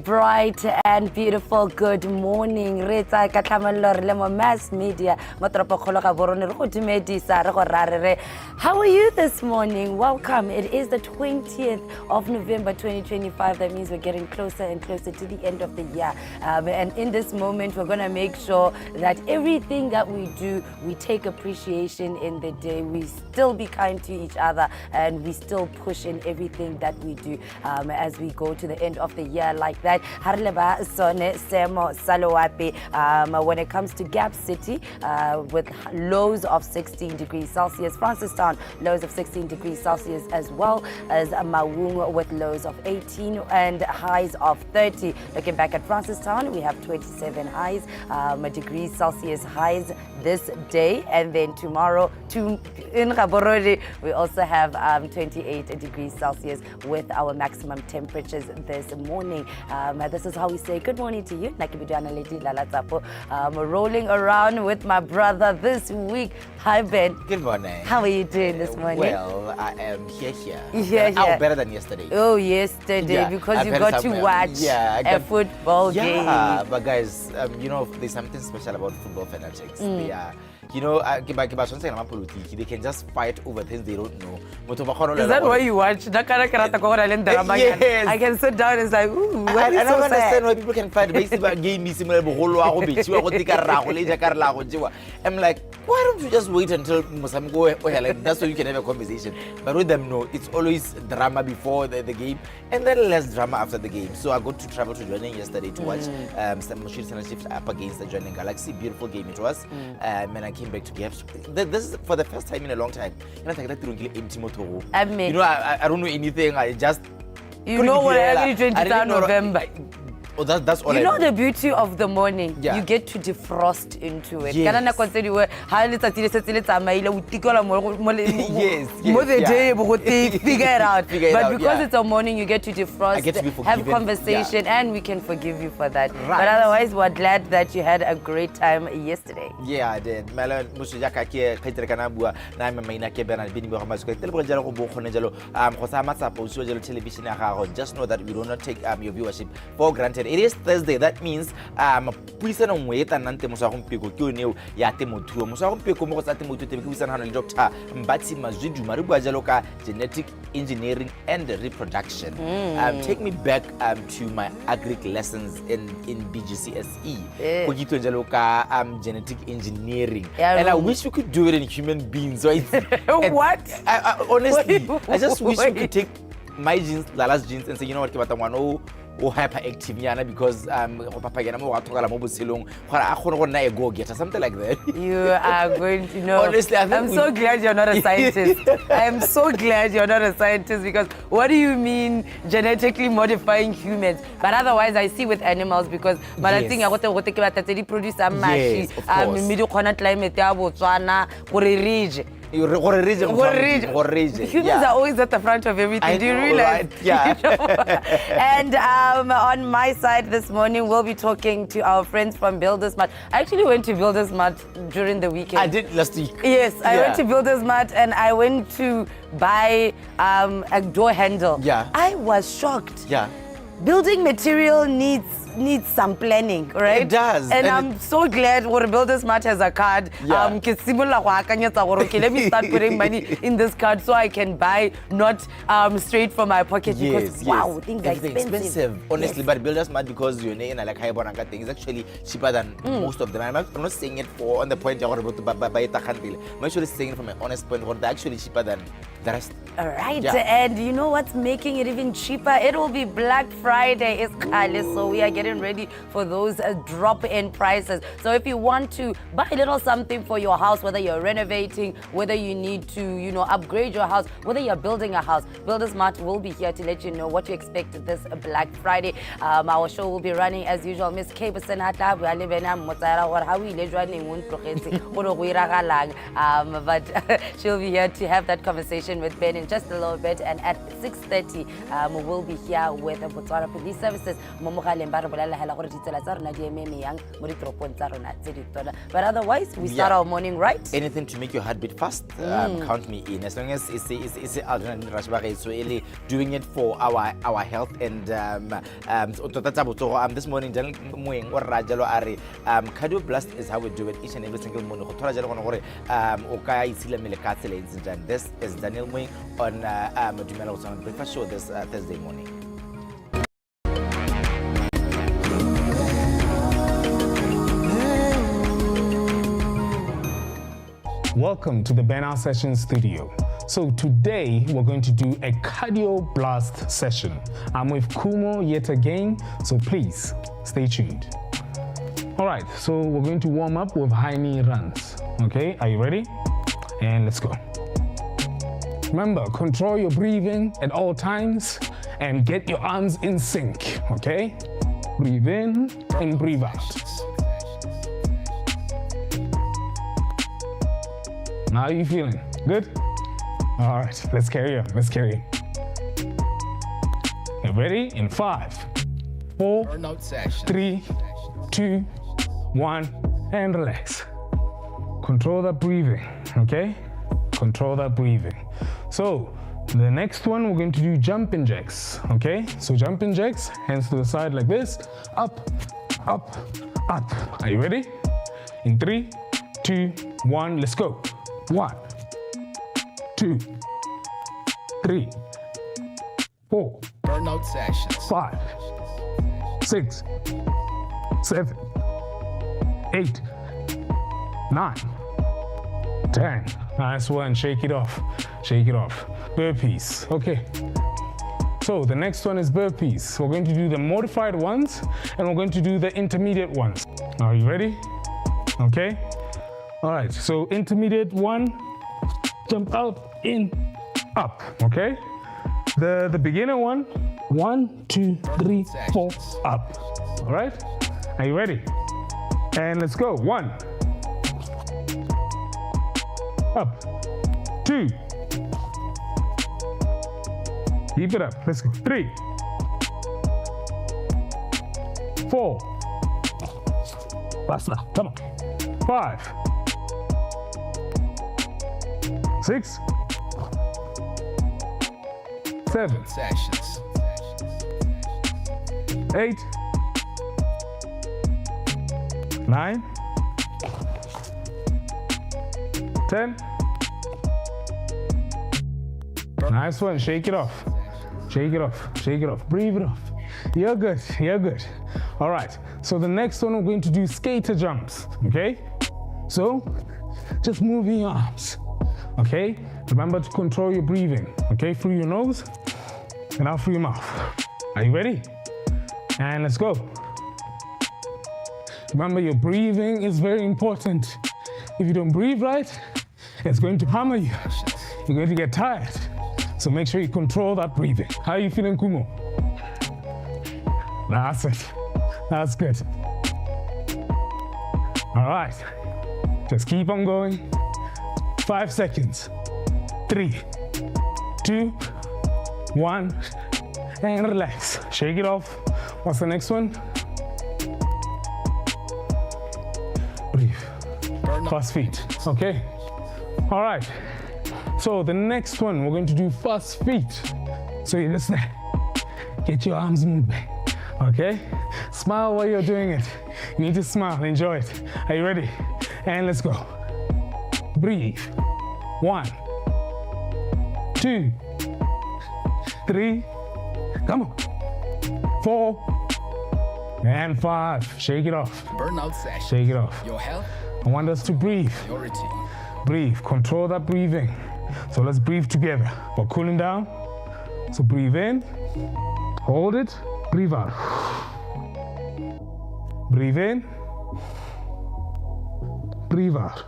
bright and beautiful good morning. Reta katlamallo re le mo mass media motropo kholo ga borone re go dumedisa re go rarere. How are you this morning? Welcome. It is the 20th of November 2025. That means we're getting closer and closer to the end of the year. And in this moment, we're going to make sure that everything that we do, we take appreciation in the day. We still be kind to each other and we still push in everything that we do as we go to the end of the year like that. Harleba Sone Semo Salowape. When it comes to Gap City, with lows of 16 degrees Celsius, Francistown lows of 16 degrees Celsius, as well as Maung with lows of 18 and highs of 30. Looking back at Francistown, we have 27 highs, degrees Celsius highs this day, and then tomorrow in Gaborone we also have 28 degrees Celsius with our maximum temperatures this morning. This is how we say good morning to you. Rolling around with my brother this week. Hi Ben. Good morning. How are you doing this morning? Well, I am here. Yeah. Better than yesterday. Oh, yesterday, because you got to watch a football game. Yeah, but guys, there's something special about football fanatics. They are, they can just fight over things they don't know. Is that why you watch? Yes. I can sit down and say, ooh, I don't understand why people can fight. I'm like, why don't you just wait until that's so you can have a conversation? But with them, no, it's always drama before the game and then less drama after the game. So I got to travel to Joining yesterday to watch some Shift up against the Joining Galaxy. Beautiful game it was. And I came back to Gaps. This is for the first time in a long time. And I think that I mean, I don't know anything. I just what actually 20th November. Oh, that's all. You know the beauty of the morning. Yeah. You get to defrost into it. Yes. Figure it out. But because it's a morning, you get to defrost, have conversation, and we can forgive you for that. Right. But otherwise, we're glad that you had a great time yesterday. Yeah, I did. Just know that we do not take your viewership for granted. It is Thursday. That means puisano ngweta nante mosagompeko ke one ya temothuo mosagompeko mo go tsa temothuo tebe ke buisana le Dr. Mbatsi Mazwidu mari bua jalo ka genetic engineering and reproduction. Take me back to my agric lessons in BGCSE. Go kitwe jalo ka genetic engineering. And I wish we could do it in human beings. So what? Honestly, I just wish we could take my genes, Lala's genes, and say, you know what, hyperactive because something like that. You are going to know. Honestly, I'm so glad you're not a scientist. I am so glad you're not a scientist, because what do you mean genetically modifying humans? But otherwise, I see with animals, because I think I produce a mashi, climate, Botswana, humans are always at the front of everything. Do you realize? Right? Yeah. And on my side this morning, we'll be talking to our friends from Builders Mart. I actually went to Builders Mart during the weekend. I did last week. Yes, I went to Builders Mart and I went to buy a door handle. Yeah. I was shocked. Yeah. Building material needs some planning, right? It does. And I'm so glad Builders Mart has a card. Yeah. Let me start putting money in this card so I can buy not straight from my pocket, because wow, things are expensive. Honestly, but Builders Mart, because you're like high bonanga thing, is actually cheaper than most of them. I'm not saying it for on the point I'm actually saying it from an honest point, they're actually cheaper than the rest. All right, and you know what's making it even cheaper? It will be Black Friday. It's Kali, so we are getting ready for those drop-in prices. So if you want to buy a little something for your house, whether you're renovating, whether you need to, upgrade your house, whether you're building a house, Builders Mart will be here to let you know what to expect this Black Friday. Our show will be running as usual. Miss K, but she'll be here to have that conversation session with Ben in just a little bit, and at 6:30 we will be here with the Botswana Police Services. But otherwise, we start our morning right. Anything to make your heart beat fast, count me in. As long as it's doing it for our health and this morning cardio blast is how we do it each and every single morning. This is Daniel Moing on Dumela Botswana Breakfast Show this Thursday morning. Welcome to the Banner Session Studio. So today we're going to do a cardio blast session. I'm with Kumo yet again, so please stay tuned. All right, so we're going to warm up with high knee runs. Okay, are you ready? And let's go. Remember, control your breathing at all times and get your arms in sync, okay? Breathe in and breathe out. How are you feeling? Good? All right, let's carry on, let's carry on. You ready? In 5, 4, 3, 2, 1, and relax. Control that breathing, okay? Control that breathing. So, the next one, we're going to do jumping jacks, okay? So jumping jacks, hands to the side like this, up, up, up. Are you ready? In 3, 2, 1, let's go. 1, 2, 3, 4, burnout sessions. 5, 6, 7, 8, 9, 10. Nice one. Shake it off. Shake it off. Burpees. Okay. So the next one is burpees. We're going to do the modified ones and we're going to do the intermediate ones. Are you ready? Okay. All right. So intermediate one, jump out, in, up. Okay. The beginner one, 1, 2, 3, 4, up. All right. Are you ready? And let's go. 1. Up. 2. Keep it up. Let's go. 3. 4. Faster. Come on. 5. 6. 7. Sessions. 8. 9. 10. Nice one. Shake it off. Shake it off. Shake it off. Breathe it off. You're good. You're good. All right. So the next one, we're going to do skater jumps. Okay? So just move your arms. Okay? Remember to control your breathing. Okay? Through your nose and out through your mouth. Are you ready? And let's go. Remember, your breathing is very important. If you don't breathe right, it's going to hammer you. You're going to get tired. So make sure you control that breathing. How are you feeling, Kumo? That's it. That's good. All right. Just keep on going. 5 seconds. 3, 2, 1, and relax. Shake it off. What's the next one? Breathe. Fast feet. Okay. All right. So the next one, we're going to do fast feet. So you listen. Get your arms moving. Okay? Smile while you're doing it. You need to smile. Enjoy it. Are you ready? And let's go. Breathe. 1, 2, 3. Come on. 4 and 5. Shake it off. Burnout session. Shake it off. Your health, I want us to breathe. priority. Breathe. Control that breathing. So let's breathe together. We're cooling down. So breathe in. Hold it. Breathe out. Breathe in. Breathe out.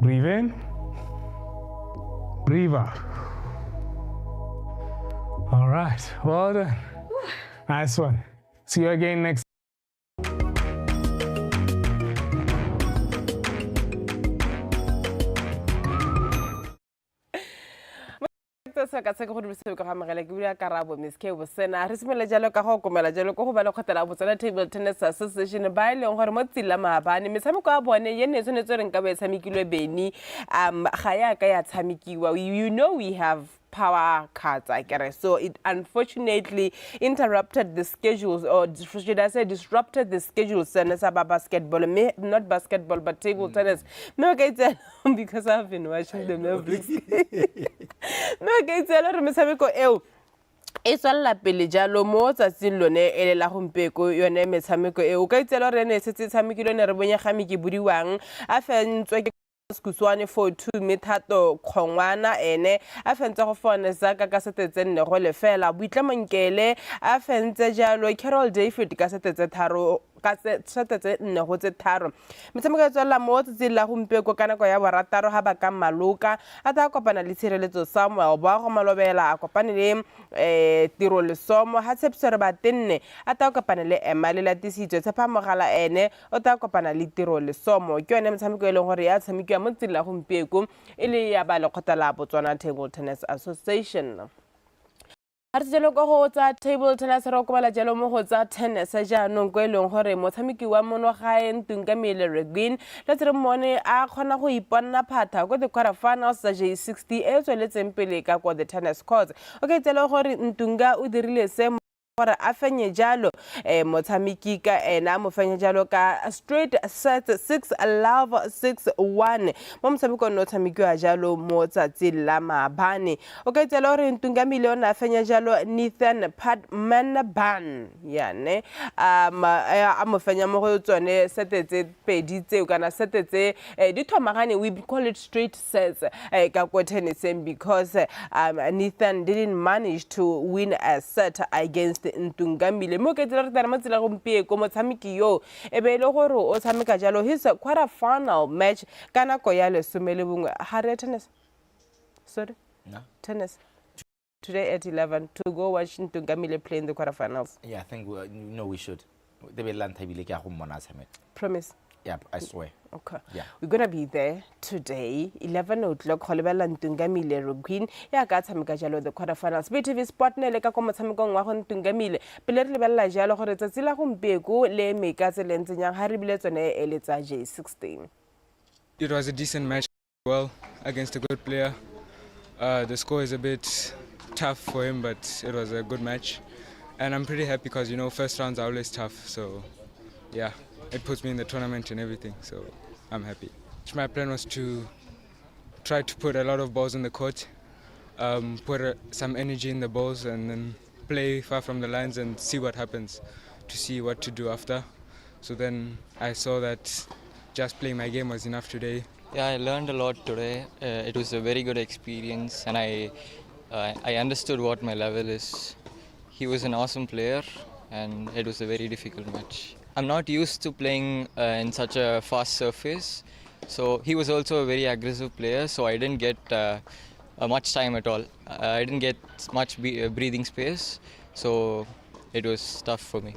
Breathe in. Breathe out. All right. Well done. Nice one. See you again next se ka se go di se ka ga magela ke bua karabo Miss K Botswana re simela jalo ka go komela jalo go ba le khotela Botswana Table Tennis Association ba ile ngore mo tsila maabane metshameko a bone ye ne tshwanetse re nka ba tshamekilwe beni ga ya ka ya tshamekiwa you know we have power cards I guess so it unfortunately interrupted the schedules or should I say disrupted the schedules and about basketball not basketball but table tennis no okay because I've been watching the movies no okay tell re metshameko eo e tswalla pele jalo mo tsatsing lone ele la gompeko yone metshameko eo ka itsela re ne setse tshamekile ne re bonya ga miki budiwang a fentswe ke Setswana for 2 methato khongwana ene a fentse go fone zaka ka setetse nne go lefela buitlamankele a fentse jalo Carol David ka setetse tharo ka setetse nne go tse tharo metshameko ya tswela mo tse la gompeko kana go ya borataro ha ba ka maloka a ta kopana le tshireletso Samuel ba go malobela a kopane le tiro le somo ha tshepsere ba tenne a ta kopana le Emma le latisitswe tshepa mogala ene o ta kopana le tiro le somo ke yone metshameko e leng gore ya tshamekwa mo tsela gompeko ile ya ba le khotela Botswana Table Tennis Association Artjelo go go tsa table tennis re go bala jalo mo go tsa tennis ja no go eleng gore motshameki wa mono ga Ntungamile Regbin le tsere mone a khona go iponna phatha go the quarterfinals tsa J60 e tsweletseng pele ka go the tennis courts okay tselo gore Ntunga o dirile se gore a fenye jalo motshameki ka ena mo fenye jalo ka straight set 6-love 6-1 mo motshameko no tshamekiwa jalo mo tsatsi la maabane o ka tsela gore Ntungamile ona fenye jalo Nathan Padmanban yane a mo fenya mo go tsone setetse pedi tseo kana setetse di thomagane we call it straight sets ka go tennis because Nathan didn't manage to win a set against Ntungamile mo ke tsela re tla matsela gompieko motshameki yo e be ile gore o tshameka jalo his quarter final match kana go ya le 11 ha tennis sorry no tennis today at 11 to go watch Ntungamile play in the quarterfinals. Yeah, I think we should. They will land tabile ke go mona tshameka. Promise. Yeah, I swear. Okay. Yeah. We're going to be there today, 11 o'clock. Holebela Ntungamile Regbin. Ya ka tshameka jalo the quarterfinals. BTV Sport ne le ka go motshameko ngwa go Ntungamile. Pele re lebella jalo gore tsatsi la gompeko le meka tselentseng ha re bile tsone e le tsa J16. It was a decent match well against a good player. The score is a bit tough for him, but it was a good match. And I'm pretty happy because, you know, first rounds are always tough. So, yeah, it puts me in the tournament and everything. So, I'm happy. My plan was to try to put a lot of balls in the court, put some energy in the balls, and then play far from the lines and see what happens, to see what to do after. So then I saw that just playing my game was enough today. Yeah, I learned a lot today. It was a very good experience, and I understood what my level is. He was an awesome player, and it was a very difficult match. I'm not used to playing in such a fast surface, so he was also a very aggressive player, so I didn't get much time at all. I didn't get much breathing space, so it was tough for me.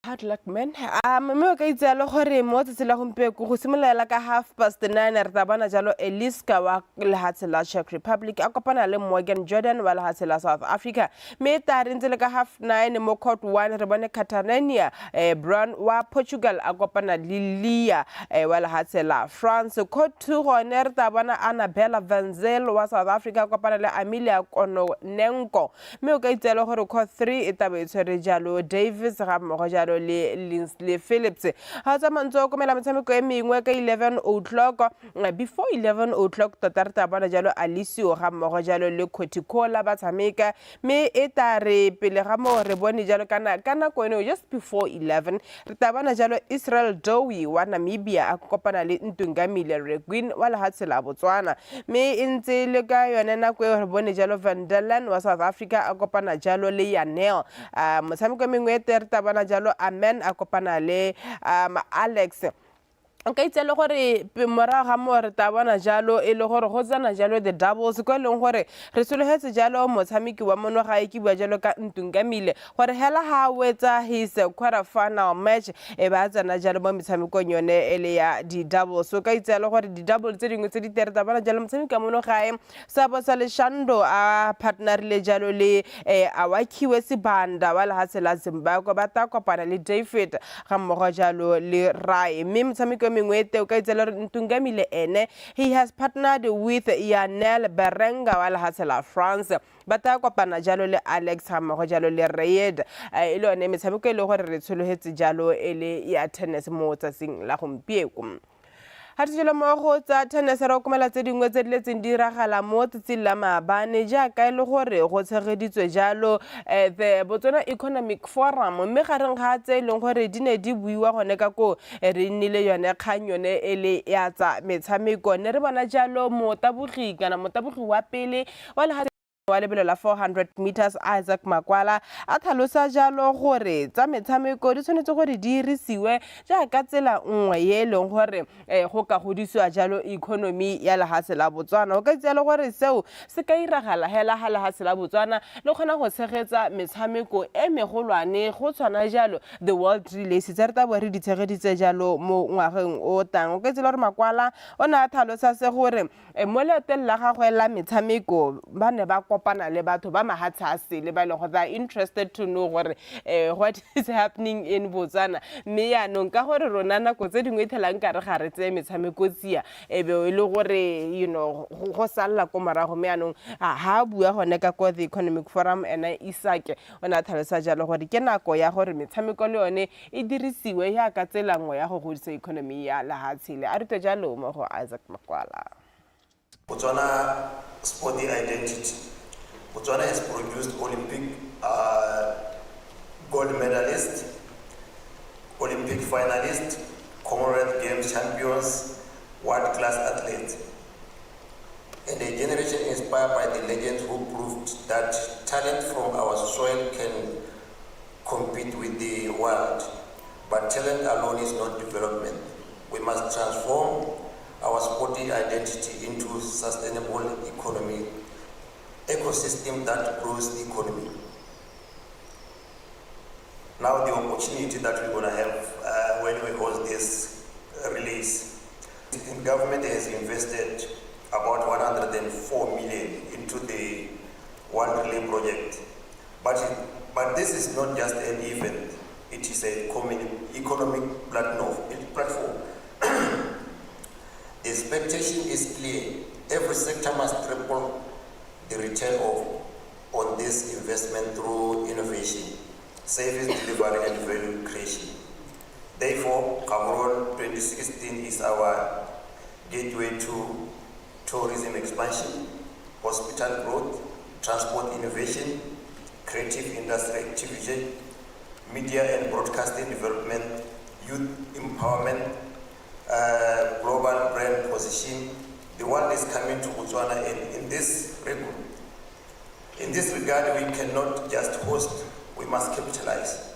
Hard luck, man. Me ka itsalo gore mo tsela gompeko go simolela ka 9:30 re tabana jalo Eliska wa lehatshe la Czech Republic a kopana le Morgan Jordan wa lehatshe la South Africa me ta re ntse le ka 9:30 mo court 1 re bone Catania Brown wa Portugal a kopana le Lia wa lehatshe la France court 2 gone re tabana Annabella Van Zyl wa South Africa a kopana le Amelia Kononenko me o ka itsalo gore court 3 e tabe tsere jalo Davis ga mo jalo le Phillips ha tsa mantso go mela metshameko e mengwe ka 11 o'clock before 11 o'clock tatarta bana jalo Alicio ga mmogo jalo le Kotikhola ba tshameka me e tare pele ga mo re bone jalo kana go eno just before 11 re tabana jalo Israel Dowie wa Namibia a kopana le Ntungamile Regbin wa lehatshe la Botswana me ntse le ka yone na go re bone jalo Van der Laan wa South Africa a kopana jalo le Yanel motshameko mengwe e tabana jalo Amen a kopana le Alex nka itse le gore morago ga mo re ta bona jalo e le gore go tsana jalo the doubles ko leng gore re sologetse jalo motshameki wa mono ga ke bua jalo ka Ntungamile gore hela ha wetsa his quarter final match e ba tsana jalo mo metshamekong yone ele ya di doubles so ka itse le gore di doubles tse dingwe tse di tere ta bona jalo motshameki wa mono gae Sabo sa Leshando a partner le jalo le Awakhiwe Sibanda wa lehatshe la Zimbabwe ba ta kopana le David ga mmogo jalo le Rai mme motshameki mengwete o ka itse le Ntungamile ene he has partnered with Yanel Berenga wa lehatshe la France ba ta kopana jalo le Alex ga mmogo jalo le Rayed e le one metshameko e le gore re tshologetse jalo ele ya tennis mo tsatsing la gompieko ha tselo mo go tsa tennis ra komela tse dingwe tse diletseng di ragala mo tsatsing la maabane jaaka e le gore go tshegeditswe jalo the Botswana Economic Forum mme gareng ga tse leng gore di ne di buiwa gone ka ko re nnile yone kgang yone ele ya tsa metshameko ne re bona jalo motabogi kana motabogi wa pele wa le wa lebelo la 400 meters Isaac Makwala a tlhalosa jalo gore tsa metshameko di tshwanetse gore di irisiwe jaaka tsela nngwe ye leng gore go ka godisiwa jalo economy ya lehatshe la Botswana o ka itse le gore seo se ka iragala hela ha lehatshe la Botswana le khona go tshegetsa metshameko e megolwane go tshwana jalo the world relays tse re ta bo re di tshegeditse jalo mo ngwageng o tang o ka itse le gore Makwala o na tlhalosa se gore mo leeteng la gagwe la metshameko ba ne ba kopana le batho ba mahatshe a sele ba le go they interested to know gore what is happening in Botswana mme ya no ka gore rona nako tse dingwe thelang ka re ga re tse metshameko tsia e be e le gore you know go salla ko marago mme ya no ha bua gone ka ko the Economic Forum ena Isaac ona tlhalosa jalo gore ke nako ya gore metshameko le yone e dirisiwe ya ka tsela ngwe ya go godisa economy ya lehatshe a re tse jalo mo go Isaac Makwala. Botswana sporty identity. Botswana has produced Olympic gold medalists, Olympic finalists, Commonwealth Games champions, world-class athletes, and a generation inspired by the legends who proved that talent from our soil can compete with the world. But talent alone is not development. We must transform our sporting identity into sustainable economy, ecosystem that grows the economy. Now the opportunity that we're going to have when we host this release, the government has invested about 104 million into the One Relay project. But this is not just an event, it is a economic platform. The expectation is clear. Every sector must triple the return on this investment through innovation, service delivery and value creation. Therefore, Cameroon 2016 is our gateway to tourism expansion, hospital growth, transport innovation, creative industry activation, media and broadcasting development, youth empowerment, global brand position. The world is coming to Botswana, and in this regard, we cannot just host, we must capitalize.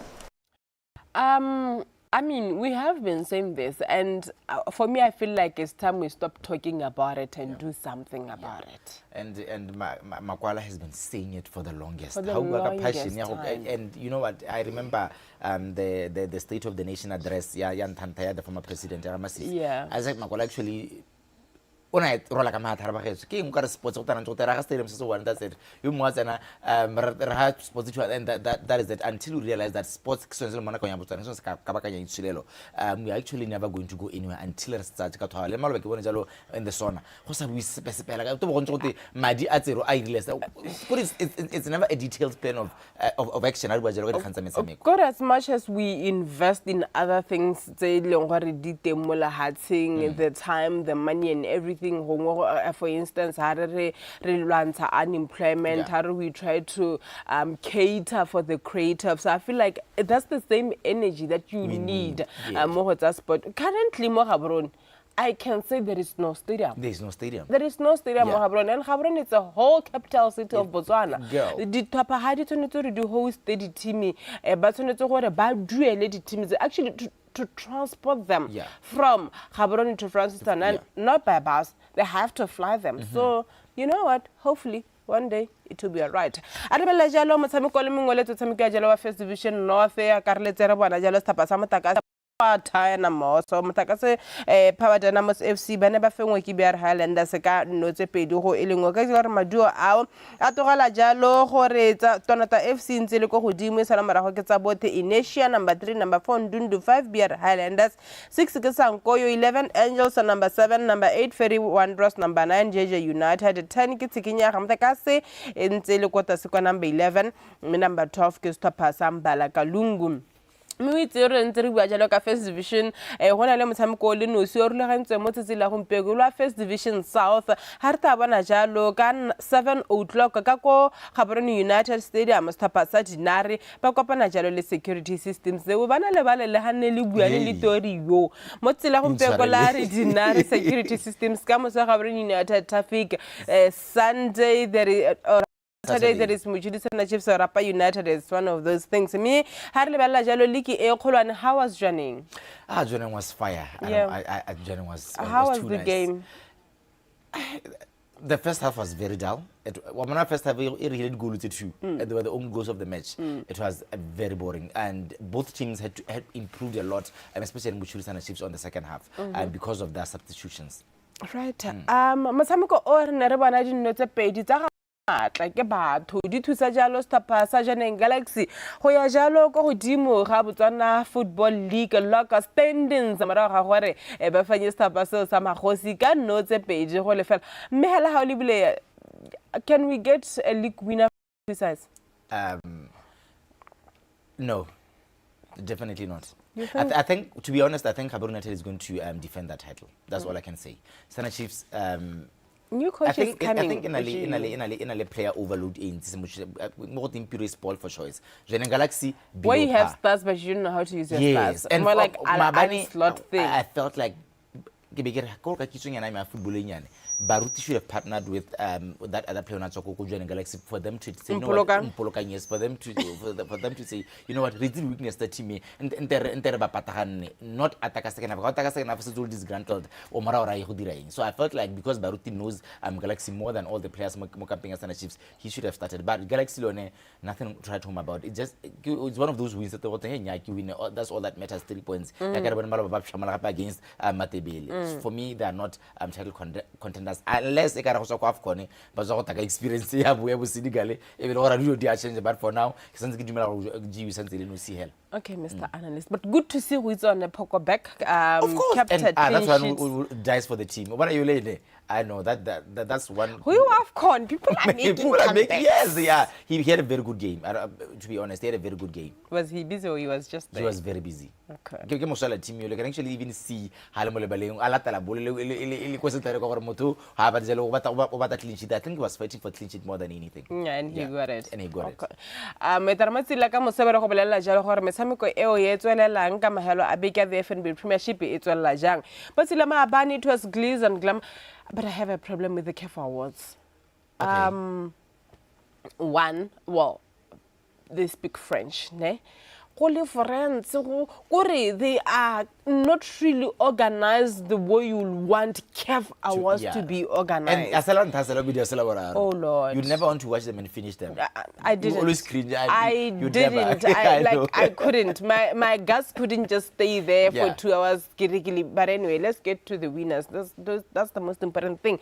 I mean, we have been saying this, and for me, I feel like it's time we stop talking about it and do something about it. And Makwala has been saying it for the longest. For the longest time. And you know what? I remember the State of the Nation address. The former president. Yeah. Isaac Makwala actually. Ona e rola ka mathara ba getso ke eng ka re sports go tana go tera ga stadium se one that's it you mo tsena re ha sports and that is it until we realize that sports ke sone mona ka ya Botswana se ka ba ka ya itshilelo we are actually never going to go anywhere until re start ka thola le maloba ke bone jalo in the sauna go sa bui sepela ka to bo ntse go te madi a tsero a irile it's never a detailed plan of action a re ba jalo ka dikgantsa metsameko God, as much as we invest in other things tse leng gore di teng mo lahatseng the time the money and everything for instance how we lwantsha unemployment how we try to cater for the creatives. So I feel like that's the same energy that you need mo go sport. Currently mo Gaborone I can say there is no stadium. There is no stadium. There is no stadium in Gaborone, and Gaborone is a whole capital city of Botswana. The Tapa had to host the team, but to ba duele the teams. Actually, to transport them Yeah. from Gaborone to Francistown, and not by bus. They have to fly them. So you know what? Hopefully one day it will be all right. A re bella jalo motshameko le mongwe le tshameka jalo wa First Division North ya karletse re bona jalo Setapa sa Motlakase Dynamos Motlakase Power Dynamos FC ba ne ba fengwe ke BR Highlanders ka notse pedi go e lengwe ka gore maduo ao a togela jalo gore tsa Tonata FC ntse le go godimo e sala morago ke tsa bothe Inertia number 3 number 4 Ndundu 5 BR Highlanders 6 ke Sankoyo 11 Angels number 7 number 8 Ferry Wanderers number 9 JJ United 10 ke Tsikinya ga Motlakase ntse le kota se kwa number 11 number 12 ke Setapa sa Mbala Kalungu mme itse re ntse re bua jalo ka First Division go na le motshameko le nosi o rulagantswe mo tsetse la gompeko lwa First Division South ha re ta bona jalo ka 7 o'clock ka ko Gaborone United Stadium Setapa sa Dinare ba kopana jalo le Security Systems tseo bana le bale le hanne le bua le tori yo mo tsela gompeko la re Dinare Security Systems ka mo sa Gaborone United traffic Sunday there is Saturday there is Mujidisana Chiefs or Rapa United is one of those things. Me, Harley Bella Jalo Liki Ekolwan, how was Joining? Joining was fire. Joining was how was too the nice. game? The first half was very dull. When I first half, it really goal with two. They were the only goals of the match. It was very boring, and both teams had improved a lot, and especially Mujidisana Chiefs on the second half, and because of their substitutions. Right. Motshameko o re ne re bona dinotse pedi tsa matla ke batho di thusa jalo Setapa sa Galaxy go ya jalo go godimo ga Botswana Football League local standings mara ga gore ba fanye Setapa se sa Magosi ka notse pedi go lefela mme hela ha o lebile can we get a league winner precise? No, definitely not. I think, to be honest, I think Gaborone United is going to defend that title. That's all I can say. Sana Chiefs. New coach is coming. I think in a player overload in more than pure sport for choice. Jenen Galaxy. Where you have stars, but you don't know how to use your stars. And more like a slot thing. I felt like Baruti should have partnered with that other player on Jenen Galaxy for them to say, yes, for them to say, you know what, reason weakness that team and not attack a second half is all disgruntled or Mara. So I felt like because Baruti knows Galaxy more than all the players camping as Sana Chiefs, he should have started. But Galaxy Lone, nothing to write home about. It's one of those wins that that's all that matters, 3 points. Against Matebele. For me, they are not title contenders. Unless they AFCON, but they experience but for now, okay, Mr. Analyst, but good to see who is on the poker back. Of course, captain, and that's one who dies for the team. What are you lady? I know that's one. Who you AFCON? People are making yes, yeah. He had a very good game. To be honest, he had a very good game. Was he busy or he was just there? He was very busy. Okay. You can actually even see I think he was fighting for clean sheet more than anything. Yeah, and he got it. And he got it. Metamatsila ka mosebelo go bolela jalo gore metshameko eo ye tswelelang ka mahelo a beke the FNB Premiership e tswelela jang. But sila maabani it was glitz and glam. But I have a problem with the CAF Awards. Okay. One, well, they speak French, ne? They are not really organized the way you want CAF Awards to be organized. Oh Lord. You never want to watch them and finish them. I didn't. You always cringe. I didn't. I couldn't. My guts couldn't just stay there for 2 hours. But anyway, let's get to the winners. That's the most important thing.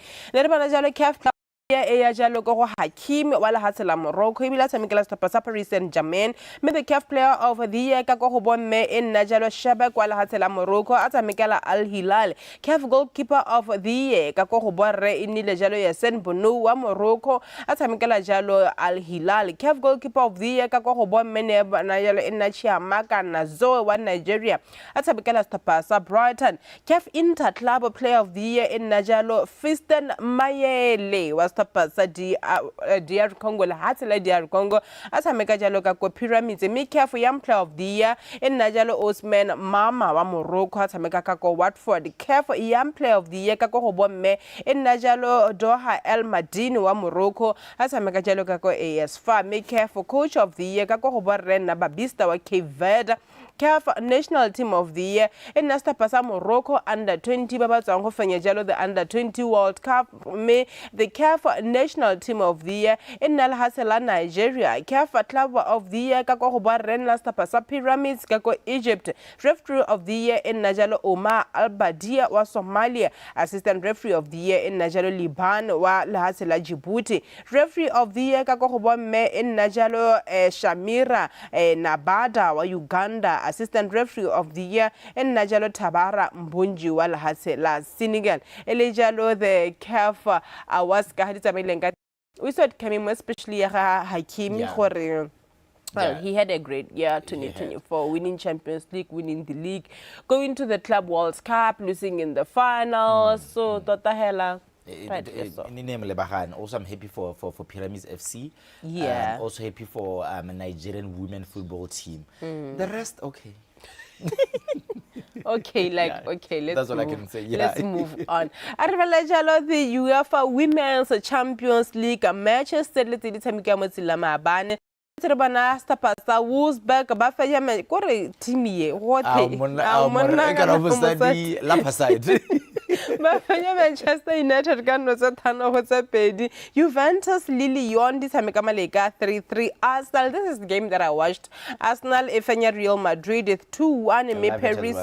Eya jalo go Hakim wala hatsela Morocco ibila tsamikela Setapa sa Paris Saint-Germain me the CAF player of the year ka go bomme en Najalo Shabak wala hatsela Morocco atsamikela Al Hilal CAF goalkeeper of the year ka go borre inile jalo ya Sen Bono wa Morocco atsamikela jalo Al Hilal CAF goalkeeper of the year ka go bomme ne Najalo en Chiamaka Nazo wa Nigeria atsamikela Setapa sa Brighton CAF Inter club player of the year en Najalo Fiston Mayele was Sa DR Congo la hatsela DR Congo asameka jalo ka ko Pyramids me CAF young player of the year in Najalo Osman Mama wa Morocco asameka ka ko Watford CAF young player of the year ka ko bomme in Najalo Doha El Madini wa Morocco asameka jalo ka ko AS FAR me CAF coach of the year ka ko borre na Babista wa Cape Verde CAF National Team of the Year e nna setlhopha sa Morocco under 20 ba ba tswang go fenya jalo the under 20 World Cup, mme the CAF National Team of the Year e nna lehatshe la Nigeria. CAF Club of the Year ka go ba re nna setlhopha sa Pyramids ka ko Egypt. Referee of the Year e nna jalo Omar Al-Badia wa Somalia. Assistant Referee of the Year e nna jalo Liban wa lehatshe la Djibouti. Referee of the Year ka go ba mme e nna jalo Shamira Nabada wa Uganda. Assistant Referee of the Year e nna jalo Tabara Mbunji wa lehatshe la Senegal. E le jalo the CAF awards ka ha di tsamaileng ka we saw it coming especially Hakimi gore well, he had a great year, 2024, winning Champions League, winning the league, going to the Club World Cup, losing in the finals. So, Tota Hela. Also, I'm happy for Pyramids FC. Yeah. Also happy for a Nigerian women football team. The rest, okay. Okay, like okay, that's all I can say. Yeah. Let's move on. Arvelajalo the UEFA Women's Champions League matches le tse di tshameka mo tsela maabane. Re bana stapa sa Wolfsburg ba fenya me kore team ye gote. Ba fenya Manchester United ka no tsa thano go tsa pedi. Juventus le Lyon di tshameka maleka 3-3. Arsenal, this is the game that I watched. Arsenal e fenya Real Madrid 2-1 me Paris.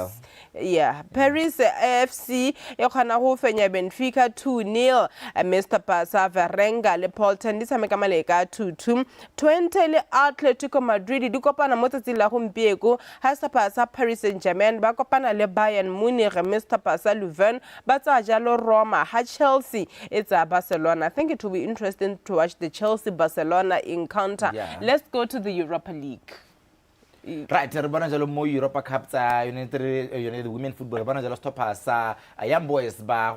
Yeah, Paris FC e khona go fenya Benfica 2-0. Mr. Pasa Varenga le Polton di tshameka maleka 2-2. 20 le Atletico Madrid di kopana mo tsatsing la gompieko ha Pasa Paris Saint-Germain ba kopana le Bayern Munich. Mr. Pasa Leuven ba tsa jalo Roma ha Chelsea it's Barcelona. I think it will be interesting to watch the Chelsea Barcelona encounter. Let's go to the Europa League. Right, re bona jalo mo Europa Cup tsa United Women Football bona jalo stopper sa Young Boys ba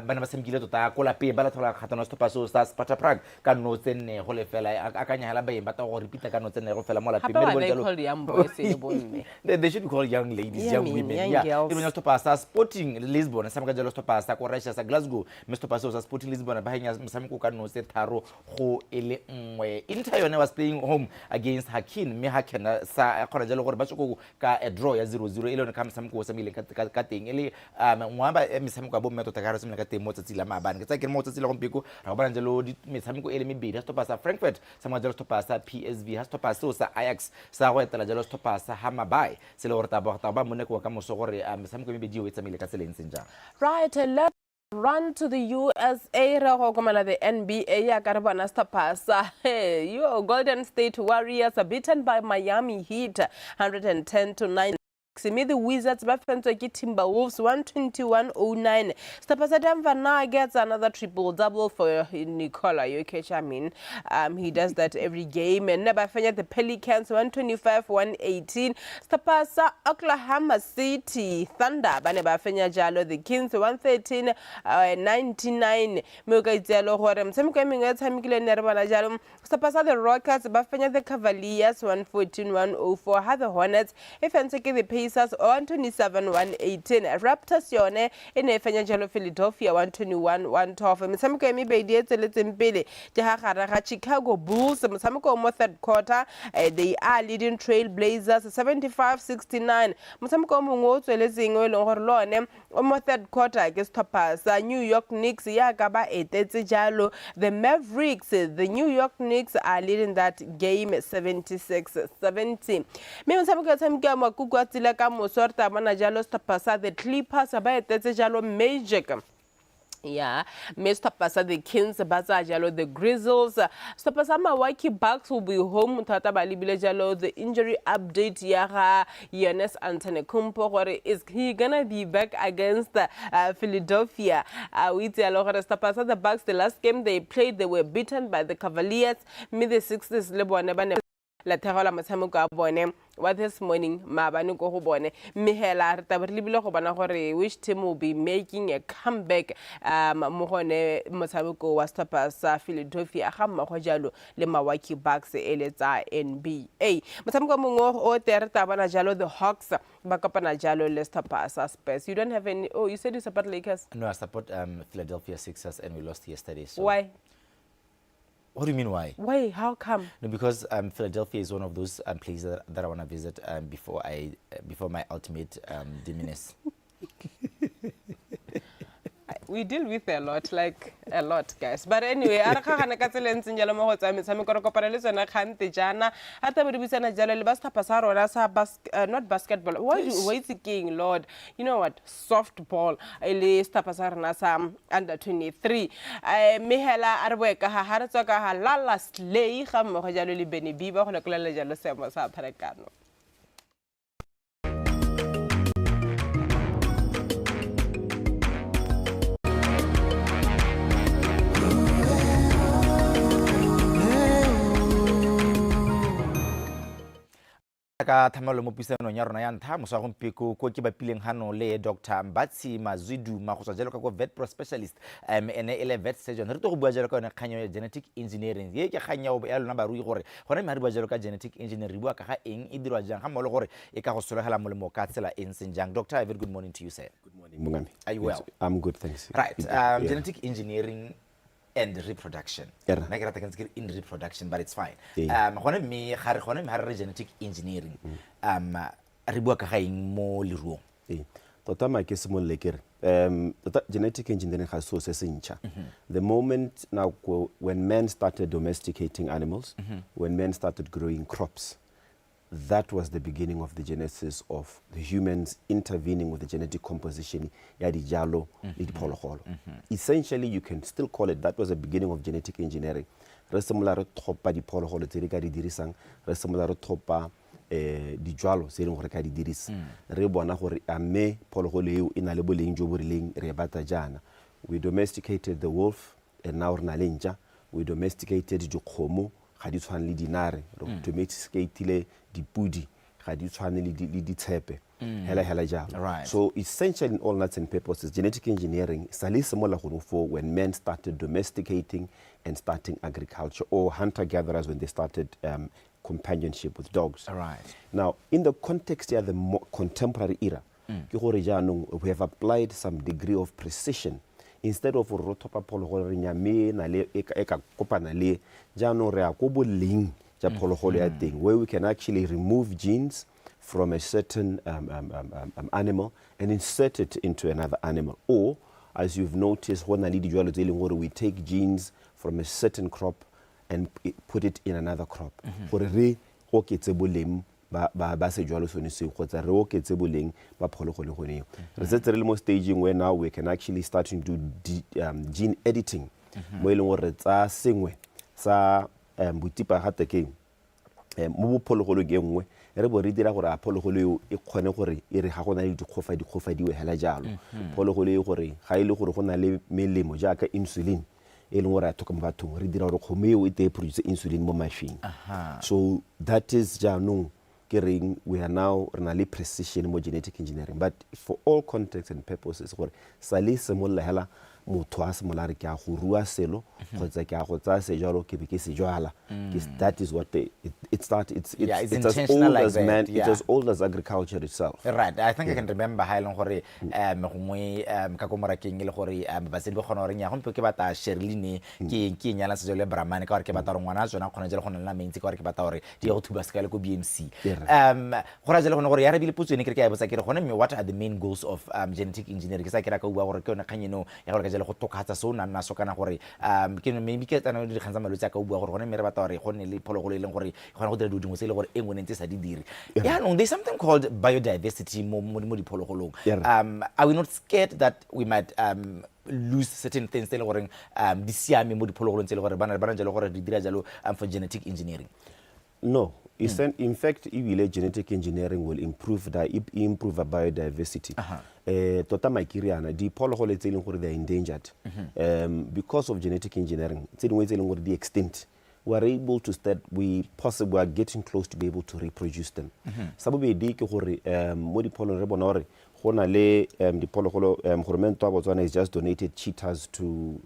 ne ba semkile tota ko la pe ba la thola kgatano stopper so sa Sparta Prague ka no tsene go le fela akanya hela ba ba ta go repeat ka no tsene go fela mo la pe me bona jalo Young Boys e bomme they should call young ladies, young women. Yeah, e bona stopper sa Sporting Lisbon sa mga jalo stopper sa ko Russia sa Glasgow me stopper sa Sporting Lisbon ba hanya msamiko ka no se tharo go ele nngwe. Inter yone was playing home against Hakin me Haken sa khona jalo gore ba tsoko ka a draw ya 0-0 ile ne ka msamko o samile ka teng ile ngwaba msamko bo mmetota ka re samile ka teng mo tsatsi la maabane ke tsa ke mo tsatsi la gompeko ra bona jalo msamko ele mebedi ha stopa sa Frankfurt sa mo jalo stopa sa PSV ha stopa sa Ajax sa go etela jalo stopa sa Hammarby se le gore ta ba moneko ka moso gore msamko mebedi o etsamile ka tseleng senjang. Right, let's run to the USA. The NBA ya karabana stapasa. Hey, your Golden State Warriors are beaten by Miami Heat 110-9. Me the Wizards bafentwe ki Timberwolves 121-09. Stapasa Denver Nuggets another triple double for Nikola Jokic. I mean, he does that every game. And Nebafenya the Pelicans 125-118. Stapasa Oklahoma City Thunder Banebafenya Jalo the Kings 113-99. Muga Jalo Horem some coming at Hamikle Nerbana Jalo. Stapasa the Rockets bafenya the Cavaliers 114-104. Have the Hornets if and take the Pacers 127-118. Raptors yone in efenya jalo Philadelphia 121-112. Msamiko emi beidi etseletse mpele ja ga Chicago Bulls msamiko mo third quarter they are leading Trail Blazers 75-69. Msamiko mo ngotsweletseng o leng gore lone mo third quarter ke stopper sa New York Knicks ya ka ba etetse jalo the Mavericks. The New York Knicks are leading that game 76-70. Me msamiko tsamika makuku atsile ka mosorta bana jalo stopasa the Clippers ba etetse jalo Magic. Yeah, Mr. Pasa the Kings baza jalo the Grizzlies. Stopasa Milwaukee Bucks will be home tata balibile jalo the injury update ya Giannis Antetokounmpo. Is he gonna be back against Philadelphia? We tell Stopasa the Bucks the last game they played they were beaten by the Cavaliers. Mid the 60s lebone la thegola motshameko a bone wa this morning maabane go go bone mehela re taberile go bona gore which team will be making a comeback mo gone motshameko wa Stoppers sa Philadelphia ga mmago jalo le Milwaukee Bucks eletsa NBA. Motshameko mongwe o tere tabana jalo the Hawks ba kopana jalo le Stoppers Spurs. You don't have any? Oh, you said you support Lakers? No, I support Philadelphia Sixers and we lost yesterday. So. Why? What do you mean why? Why? How come? No, because Philadelphia is one of those places that I want to visit before my ultimate demise. We deal with a lot, like a lot, guys. But anyway, arakagana ka tseleng tsenjalo mo go tsa metshameko re kopana le tsona khante jana ata re bisana jalo le basta pasaro la sa not basketball. Why is it king, Lord? You know what? Softball. Ile sta pasaro na sa under 23. Mehela arbeka ha ha tswa ka ha lala slay ga mo go jalo le Benny Biba go lekela jalo semo sa pharekano. ka thamalo mo puisanong ya rona ya ntlha mosa gompieko ko ke bapileng hano le Dr. Mbatsi Mazwidu magosa jalo ka go vet pro specialist ene ele vet surgeon re to go bua jalo ka yona kganyo ya genetic engineering ye ke kganya o ya lona barui gore gone me re bua jalo ka genetic engineering bua ka ga eng e dirwa jang ga mo le gore e ka go sologela molemo ka tsela eng seng jang. Doctor, a very good morning to you, sir. Good morning, Mungami. Are you well? I'm good, thanks. Right. Genetic engineering and reproduction. In reproduction, but it's fine. Gone me gare genetic engineering. Re bua ka ga eng mo leruong. Tota ma ke simol lekere. Genetic engineering has so se sentšha. The moment now when men started domesticating animals, when men started growing crops, that was the beginning of the genesis of the humans intervening with the genetic composition ya dijalo le diphologolo. Essentially, you can still call it that was the beginning of genetic engineering. Re simola re thopa diphologolo tse re ka di dirisang, re simola re thopa dijalo tse re ka di dirisa. Re bona gore a me phologolo eo e na le boleng jo bo rileng re batla jana. We domesticated the wolf and now re na le nja. We domesticated dikgomo ga di tshwane le dinare. Re domesticated dipudi ga di tshwane le ditshepe hela jalo. Right. So essentially in all nuts and purposes genetic engineering sale simola go for when men started domesticating and starting agriculture, or hunter gatherers when they started companionship with dogs. Right. Now in the context of the contemporary era ke gore jaanong we have applied some degree of precision. Instead of rotopa phologolo re nyame na le e ka kopana le jaanong re a go boleng ja phologolo ya teng, where we can actually remove genes from a certain animal and insert it into another animal. Or, as you've noticed, we take genes from a certain crop and put it in another crop. For re oketse boleng ba sejwalo sone se kgotsa re oketse boleng ba phologolo go neo. Re setse re le mo staging where now we can actually start to do gene editing. Mo e leng gore tsa sengwe sa butipa gate ke mo phologolo ke nngwe re bo re dira gore a phologolo eo e kgone gore e re ga gona le dikgofa diwe hela jalo. Phologolo e gore ga ile gore go na le melemo jaaka insulin e leng gore a thoka mo bathong re dira gore kgomo eo e te produce insulin mo machine. So that is jaanong ke reng we are now renally precision mo genetic engineering, but for all contexts and purposes gore sale se mo hela motho a se molare ke a go rua selo kgotsa ke a go tsa sejalo ke be ke sejwala. That is what it started. It's as old as man, it's as old as agriculture itself. Right. I think I can remember ha ileng gore gongwe ka ko morakeng le gore ba se be gona re nya gompe ke bata Sherline ke nyala sejalo le Bramane ka gore ke bata re ngwana tsona gona jela gona nna mentsi ka gore ke bata gore di go thuba sekale ko BMC. Gora jela gona gore ya re bile putso ne ke a botsa ke re gona me what are the main goals of genetic engineering? Ke sa ke ra ka bua gore ke yona kganyeno ya gore jela go tokatsa so nna so kana gore ke maybe ke tsana di kganza malwetse ka bua gore gone me re bata gore gone le phologolo e leng gore gona go dira dingwe se le gore engwe ntse sa di dire. There's something called biodiversity mo diphologolong. Are we not scared that we might lose certain things tse le gore di siame mo diphologolong tse le gore bana jalo gore di dira jalo for genetic engineering? No. In fact, genetic engineering will improve biodiversity. Tota makiriana di phologolo tse leng gore they are endangered because of genetic engineering. Tse dingwe tse leng gore di extinct. We are able to we are getting close to be able to reproduce them. Sabobedi ke gore mo diphologolo re bona gore gona le diphologolo gormento wa Botswana is just donated cheetahs to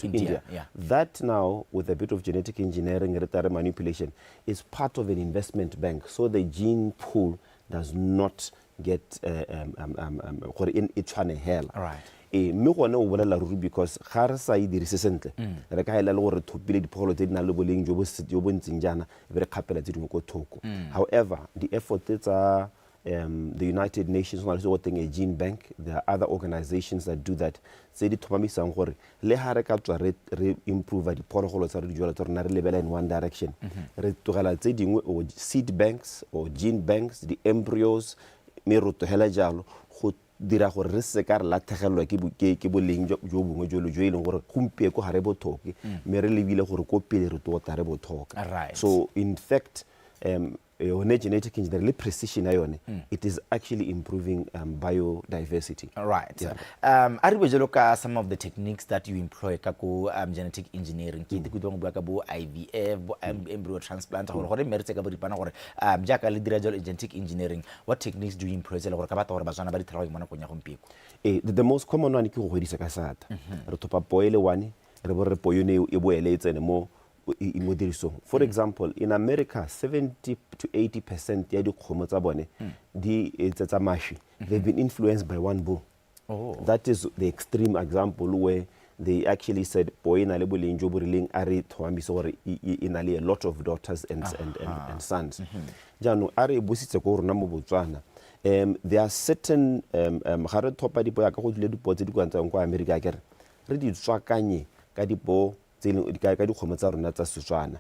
India. That now with a bit of genetic engineering retare manipulation is part of an investment bank, so the gene pool does not get in it trying hell. Right. mme gone o bolela ruri because ga re sa e dirise sentle re ka hela le gore thopile diphogolo tse di nang le boleng jo bo ntseng jaana e be re kgapela tse dingwe ko thoko. However, the effort tsa the United Nations, a gene bank, there are other organizations that do that. Tse di thomamisang gore le ha re ka tswa re improve diphologolo tsa re dijwala tsa rona re lebela in one direction, re tlogela tse dingwe o seed banks or gene banks, the embryos me ro tlogela jalo go dira gore re se ka re latlhegelwa ke boleng jo bongwe jo e leng gore gompie ko gare botlhoke mme re lebile gore ko pele re tota re botlhoka. So in fact yone genetic engineering, precision yone, it is actually improving biodiversity. Right. Yeah. Some of the techniques that you employ kako genetic engineering. Ki te kutong bua ka bo IVF, bo embryo transplant gore gore meretse ka bo dipana gore jaaka le dira genetic engineering. What techniques do you employ le gore ka batla gore ba tswana ba di tlhaloga mo nakong ya gompieko? The most common one ke go godisa ka sata. Re topa poele one, re bo re poyone e boele e tsene mo. For example, in America, 70 to 80% ya dikgomo tsa bone di tsa mashi. They've been influenced by one bull. That is the extreme example where they actually said boy na le boleng jo bo rileng a re thoamisa gore ina le a lot of daughters and sons. Jano are busitse go rona mo Botswana. There are certain ga re thopa dipo ka go dile dipo tse di kwantsa kwa America ke re di tswakanye ka dipo ka dikgomo tsa rona tsa Setswana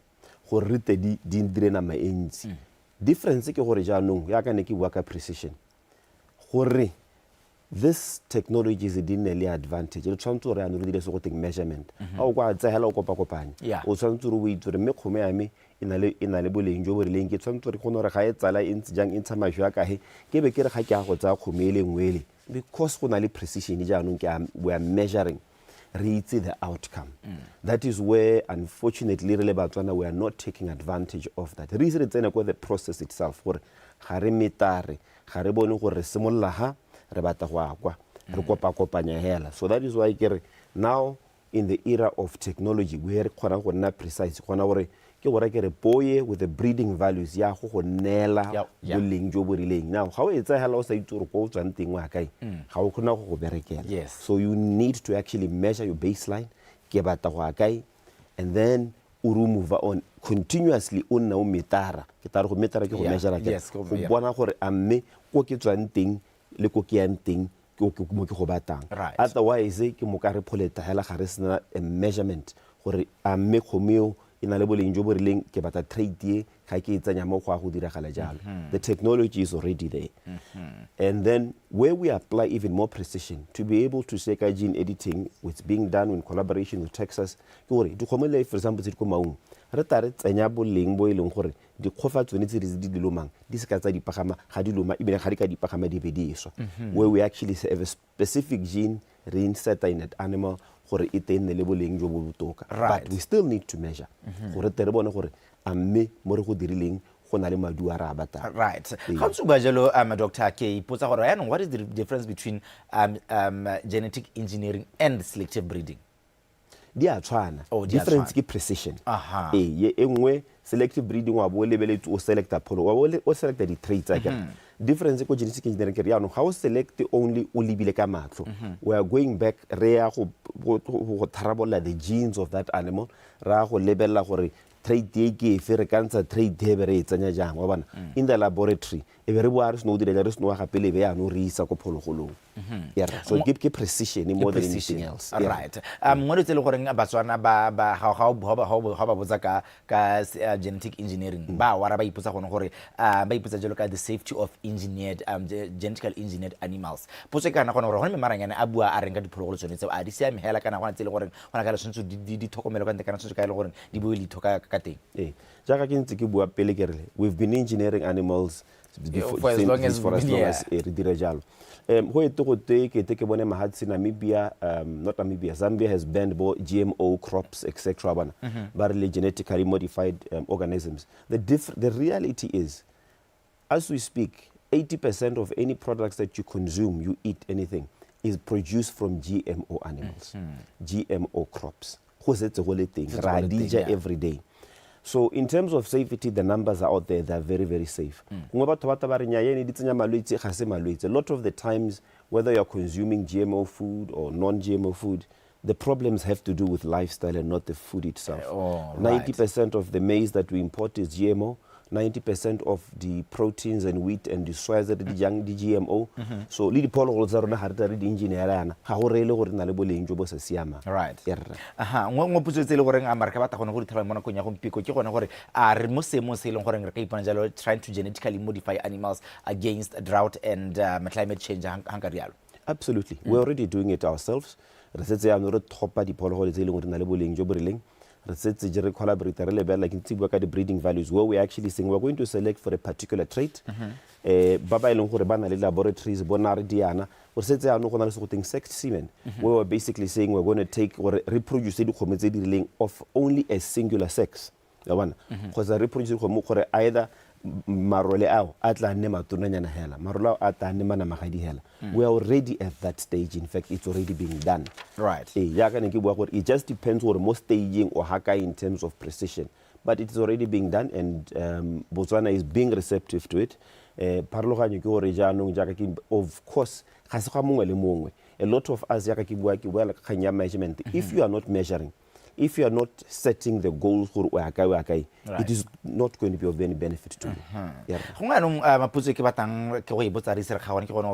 gore re te di dire nama entsi. Difference ke gore jaanong ya ka ne ke bua ka precision gore this technology is dinele advantage le tshwantse gore ya no dire se go teng measurement a o kwa tsela o kopanya o tshwantse re o itse re me kgome ya me ina le boleng jo bo rileng ke tshwantse re kgone re ga e tsala entsi jang intsha majwa ya ka he ke be ke re ga ke a go tsa khomele ngwele because go na le precision jaanong we are measuring reach the outcome. That is where, unfortunately, we are not taking advantage of that. The reason it's the process itself. For so that is why now, in the era of technology, we are precise. Boye with the breeding values ya go nela boleng jo bo rileng. Now how it's a hello say to go something wa kai ga o khona go berekela. So you need to actually measure your baseline ke bata go kai and then u move on continuously on na o metara ke tare go metara ke go measure ka go bona gore a mme ko ke tswang teng le ko ke yang teng ke mo ke go batang. Otherwise ke mo ka re pholeta hela ga re sena a measurement gore a mme khomeo ina le boleng jo bo rileng ke bata trade ye ga ke tsanya mo go a go dira gala jalo. The technology is already there. And then where we apply even more precision to be able to say gene editing, which being done in collaboration with Texas gore di khomele for example tse di maung re tare tsenya boleng bo ileng gore di khofa tsone tse di lomang di se ka tsa di pagama ga di loma ibile ga di ka di pagama di bediswa where we actually have a specific gene reinsert in that animal gore e tenne le boleng jo bo botoka. But we still need to measure gore tere bona gore a mme mo re go dirileng go na le madu a ra bata. Right. How to bajelo Dr. K potsa gore what is the difference between genetic engineering and selective breeding? Dia tshwana. Difference ke precision. Ye engwe selective breeding wa bo lebeletse o selecta pholo wa o selecta di traits again. Difference ko genetic engineering ke riano how select only o libile ka matlo. We are going back rea go tharabola the genes of that animal ra go lebella gore trait ye ke fe re kantsha trait he be re tsanya jang wa bana in the laboratory e be re bo a re sno dira re sno ga pele be ya no re isa ko phologolong. So give precision more than anything else. Right. Ngwe tsele gore Batswana ba ha ba botsa ka genetic engineering ba wa ra ba ipotsa gone gore ba ipotsa jalo ka the safety of engineered genetically engineered animals. Potse kana gone gore go me maranyane a bua a renga diphologolo tsone tse a di siame hela kana gona tsele gore gona ka le tshwantse di thokomelo ka ntle kana tshwantse ka le gore di bo le thoka ka teng. Jaka ke ntse ke bua pele ke re we've been engineering animals for as long as re dira jalo. Ho ete go te ke bone mahatsi Namibia, not Namibia, Zambia has banned both GMO crops etc. But genetically modified organisms. The reality is, as we speak, 80% of any products that you consume, you eat anything, is produced from GMO animals, GMO crops. Radija every day. So in terms of safety, the numbers are out there. They're very, very safe. A lot of the times, whether you're consuming GMO food or non-GMO food, the problems have to do with lifestyle and not the food itself. 90% of the maize that we import is GMO. 90% of the proteins and wheat and the soya that the GMO. So li diphologolo tsa rona ha re tla re di engineer yana ga go rele gore na le boleng jo bo sa siama. Right. Ngwe putso tse le gore a mara ka batla gone go dithala mo nakong ya gompiko ke gone gore a re mo se e leng gore re ka ipona jalo trying to genetically modify animals against drought and climate change hanga rialo. Absolutely. We're already doing it ourselves. Re setse ya no re thopa diphologolo tse e leng gore na le boleng jo bo rileng. Re collaborate like in the breeding values where we're actually saying we're going to select for a particular trait. Baba ilong gore bana le laboratories bonare diana or setse ya no go na le something sex semen where we're basically saying we're going to take or reproduce di kgomo tse di rileng of only a singular sex. Ya bona because reproduce kgomo gore either marole ao atla nne matonanyana hela marole ao ata nne mana magadi hela. We are already at that stage. In fact, it's already being done. Right. It just depends on most staging or haka in terms of precision, but it's already being done, and Botswana is being receptive to it. Of course, a lot of us measurement. If you are not measuring, if you are not setting the goals for it is not going to be of any benefit to you.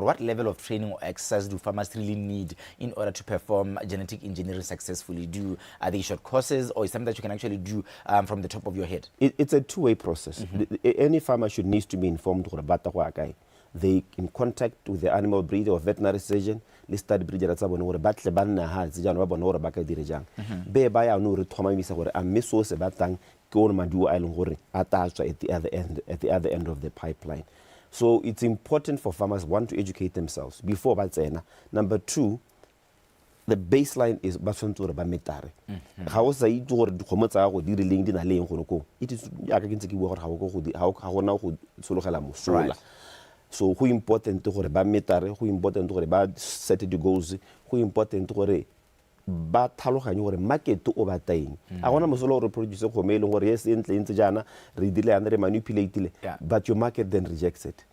What level of training or exercise do farmers really need in order to perform genetic engineering successfully? Are they short courses, or is something that you can actually do from the top of your head? It's a two-way process. Any farmer need to be informed. They in contact with the animal breeder or veterinary surgeon, listed breeder at Sabon or Batle Banna has Janabon or Baka Direjang. Be by our no Tomamisa or a misso Sebatang, Gormadu Island Hori, attached at the other end of the pipeline. So it's important for farmers, one, to educate themselves before Batsena. Number two, the baseline is Basantura Bametare. How was I to Komata or Diring in a lane Honoko? It is Yakinski how now Solokalamu Sola. So who important to ba metare, who important to set the goals, who important to ba tlhaloganya gore market o bateng a gona mosolo re produce go mail gore yes entle ntse jana re dile and re manipulate but your market then rejects it.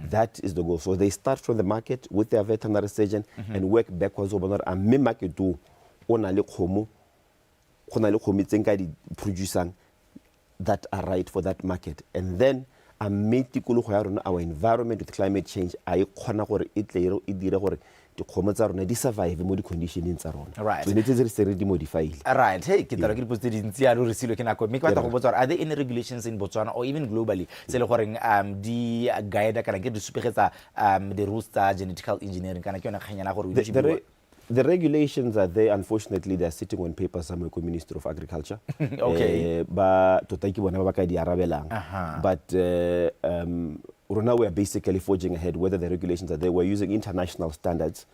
That is the goal. So they start from the market with their veterinary surgeon and work backwards over a me market o ona le khomo khona le khomo ka di producing that are right for that market, and then a metikologo ya rona our environment with climate change a khona gore e tle e dire gore di kgomo tsa rona di survive mo di conditioning tsa rona. Right. So netse re se re di modify. Right. Hey, ke tla ke dipotse di ntsi ya lo re silo ke nako me kwa ta go botsa are there any regulations in Botswana or even globally se le gore di guide kana ke di supegetsa the rules tsa genetic engineering kana ke yona khanyana gore the regulations are there. Unfortunately, they are sitting on paper somewhere with the Minister of Agriculture. Okay. But now we are basically forging ahead. Whether the regulations are there, we're using international standards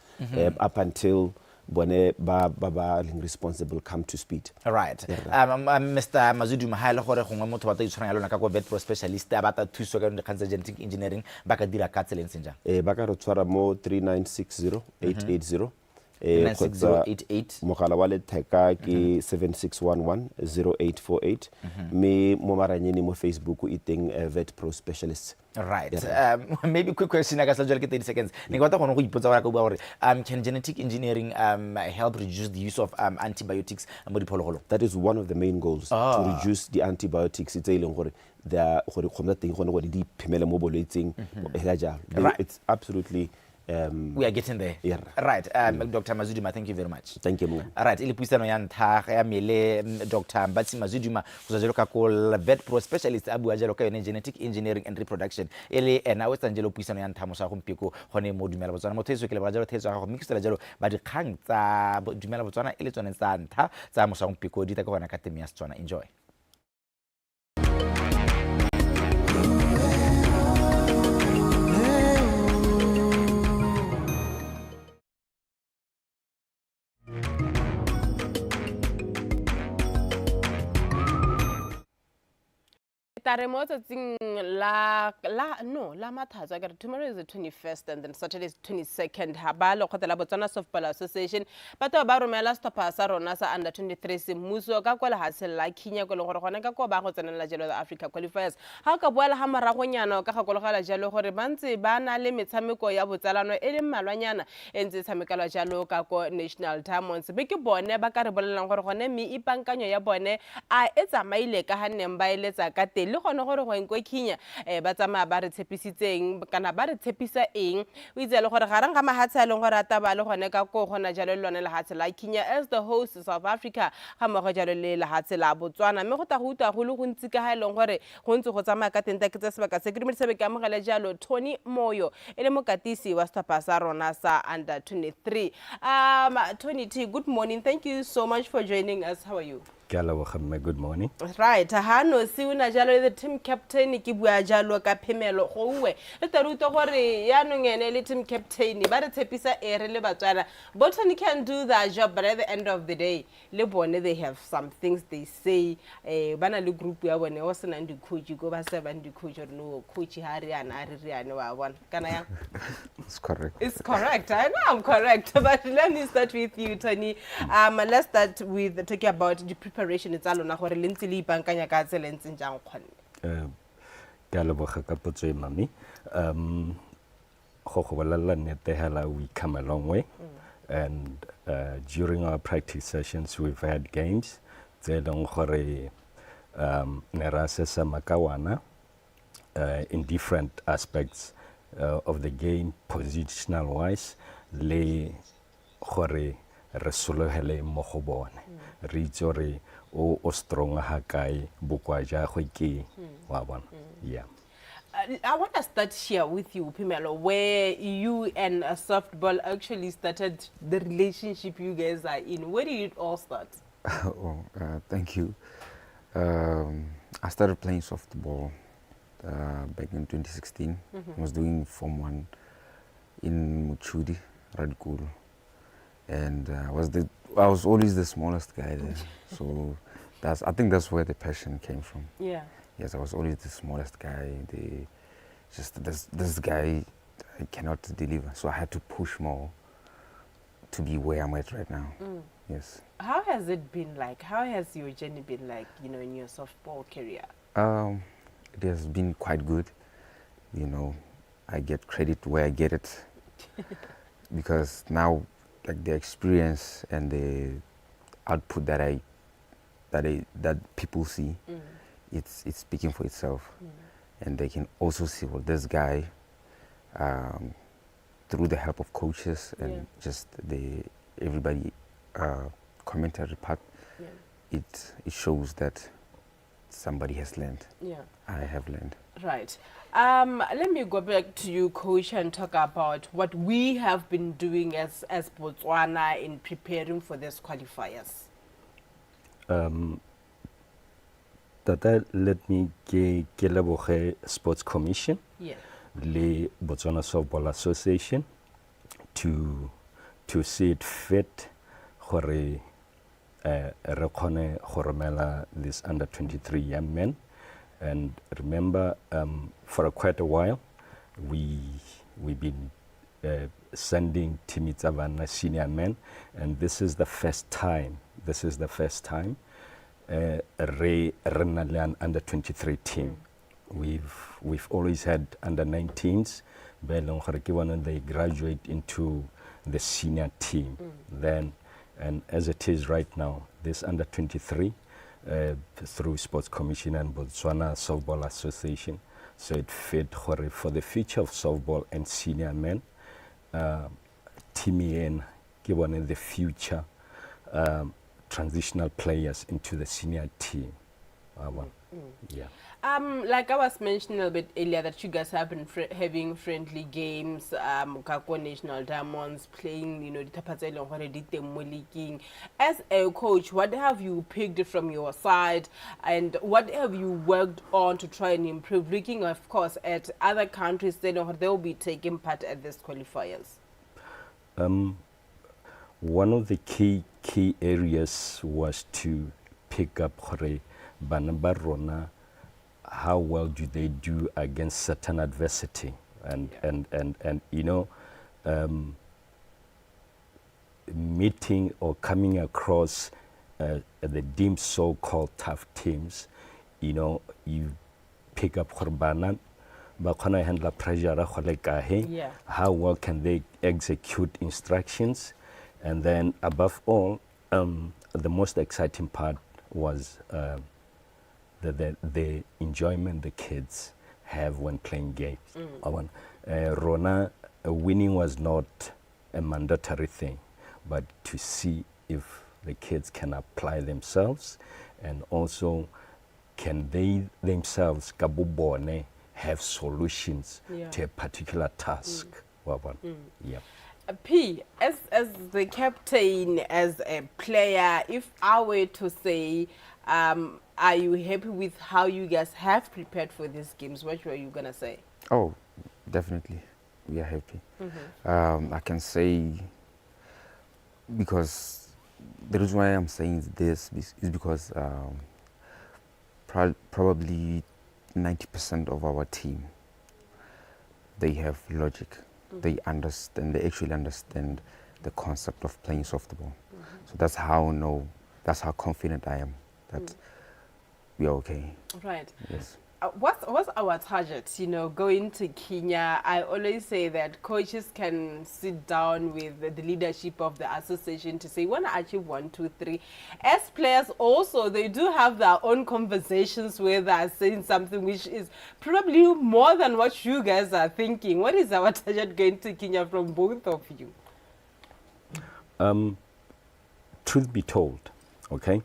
up until when Baba responsible come to speed. Right. Mr. Mazudu Mahalo gore gongwe motho ba tla itshwara yalo ka go vet pro specialist a batla thuso ka di genetic engineering ba ka dira ka tseleng senjang. Ba ka re tshwara mo 3960 880. 96088 mogala wa letheka ke 7611 0848 me mo maranyeni mo Facebook iteng vet pro specialist. Right. Maybe quick question I guess I'll get 30 seconds. Can genetic engineering help reduce the use of antibiotics? That is one of the main goals, to reduce the antibiotics. It's absolutely we are getting there. Yeah. Right. Dr. Mazuduma, thank you very much. Thank you. Right. Ili puisano ya ntaga ya mele Dr. Mbatsi Mazuduma kuzajeloka ko vet pro specialist abu ajeloka yone genetic engineering and reproduction. Ele na wetsa njelo puisano ya ntamo sa gompiko gone mo dumela Botswana mo theso ke le ba jalo theso ga go mixela jalo ba di kgang tsa dumela Botswana ele tsone tsa ntha tsa mo sa gompiko di ta ka gona ka Teme ya Setswana. Enjoy. tare mo tsatsing la mathatso ka tomorrow is the 21st and then Saturday is 22nd ha ba le khotela Botswana Softball Association batho ba romela stopper sa rona sa under 23 semmuso ka kwa le hatsela la khinya go le gore gona ka kwa ba go tsenela jalo the Africa qualifiers ha ka boela ha maragonyana ka gakologa jalo gore bantse ba na le metshameko ya botsalano e le mmalwanyana entse tshamekala jalo ka ko National Diamonds be ke bone ba ka re bolelang gore gone mi ipankanyo ya bone a etsa maile ka haneng ba eletsa ka teng le gone gore go enko khinya ba tsamaya ba re tshepisitseng kana ba re tshepisa eng o itse le gore garang ga mahatsa le gore ata ba le gone ka ko gona jalo le lone le hatse la khinya as the host of South Africa ga mo go jalo le hatse la Botswana me go ta go uta go le go ntsi ka ha e leng gore go ntse go tsamaya ka teng ke tsa sebaka se ke dimetse be ka mogela jalo Tony Moyo ele mokatisi wa stopper sa rona sa under 23 Tony T, good morning, thank you so much for joining us. How are you? Good morning. Right, hano si una jalo the team captain ki bua jalo ka phemelo go uwe le taruto gore ya no ngene le team captain ba re tshepisa ere le Batswana Botswana can do that job, but at the end of the day le bone they have some things they say bana le group ya bone o sena ndi coach go ba se ba ndi coach or no coach ha re ana wa bona kana ya It's correct. It's correct. I know I'm correct. But let me start with you, Tony. Let's start with talking about the preparation. It's all on a lentsi li bankanya ka tsela ntse jang khone. Ke a leboga ka potso e mami. Go go bolela nnete hela we come a long way. And during our practice sessions we've had games. Tse leng gore ne ra sesa makawana in different aspects of the game, positional wise, le gore re solohele mo go bone re itse re o strong ha kae bokwa ja go ke wa bona. Yeah. I want to start here with you, Phemelo, where you and softball actually started the relationship you guys are in. Where did it all start? Thank you. I started playing softball back in 2016. I was doing Form 1 in Muchudi, Radikulu. And I was always the smallest guy there. So I think that's where the passion came from. Yeah. Yes, I was always the smallest guy. This guy I cannot deliver. So I had to push more to be where I'm at right now. Yes. How has it been like? How has your journey been like, in your softball career? It has been quite good. I get credit where I get it. Because now, like the experience and the output that people see, it's speaking for itself. And they can also see, well, this guy, through the help of coaches and just everybody commentary part, it shows that somebody has learned. Yeah. I have learned. Right. Let me go back to you, Coach, and talk about what we have been doing as Botswana in preparing for these qualifiers. Tata, let me ke leboge Sports Commission, le Botswana Softball Association to see it fit gore re khone go romela this under 23 young men. And remember, for quite a while, we've been sending Teme senior men, and this is the first time. Re an under 23 team. We've always had under 19s, but they graduate into the senior team. Then, and as it is right now, this under 23 through Sports Commission and Botswana Softball Association, so it fit for the future of softball and senior men. Teme given the future transitional players into the senior team. Yeah. Like I was mentioning a bit earlier, that you guys have been having friendly games, Kako National Diamonds, playing, as a coach, what have you picked from your side, and what have you worked on to try and improve, looking, of course, at other countries, they will be taking part at these qualifiers? One of the key areas was to pick up Banaba Rona how well do they do against certain adversity, and you know, meeting or coming across the deemed so-called tough teams, you know, you pick up Khorbanan, but can I handle pressure? Yeah. How well can they execute instructions? And then above all, the most exciting part was the enjoyment the kids have when playing games. Rona, winning was not a mandatory thing, but to see if the kids can apply themselves, and also can they themselves kabubone have solutions to a particular task. Yeah. P, as the captain, as a player, if I were to say, are you happy with how you guys have prepared for these games? What were you gonna say? Oh, definitely, we are happy. I can say, because the reason why I'm saying this is because probably 90% of our team, they have logic. They understand. They actually understand the concept of playing softball. So that's how confident I am that we are okay. Right. Yes. What's our target? You know, going to Kenya, I always say that coaches can sit down with the leadership of the association to say, we want to achieve 1, 2, 3. As players also, they do have their own conversations where they are saying something which is probably more than what you guys are thinking. What is our target going to Kenya from both of you? Truth be told, okay,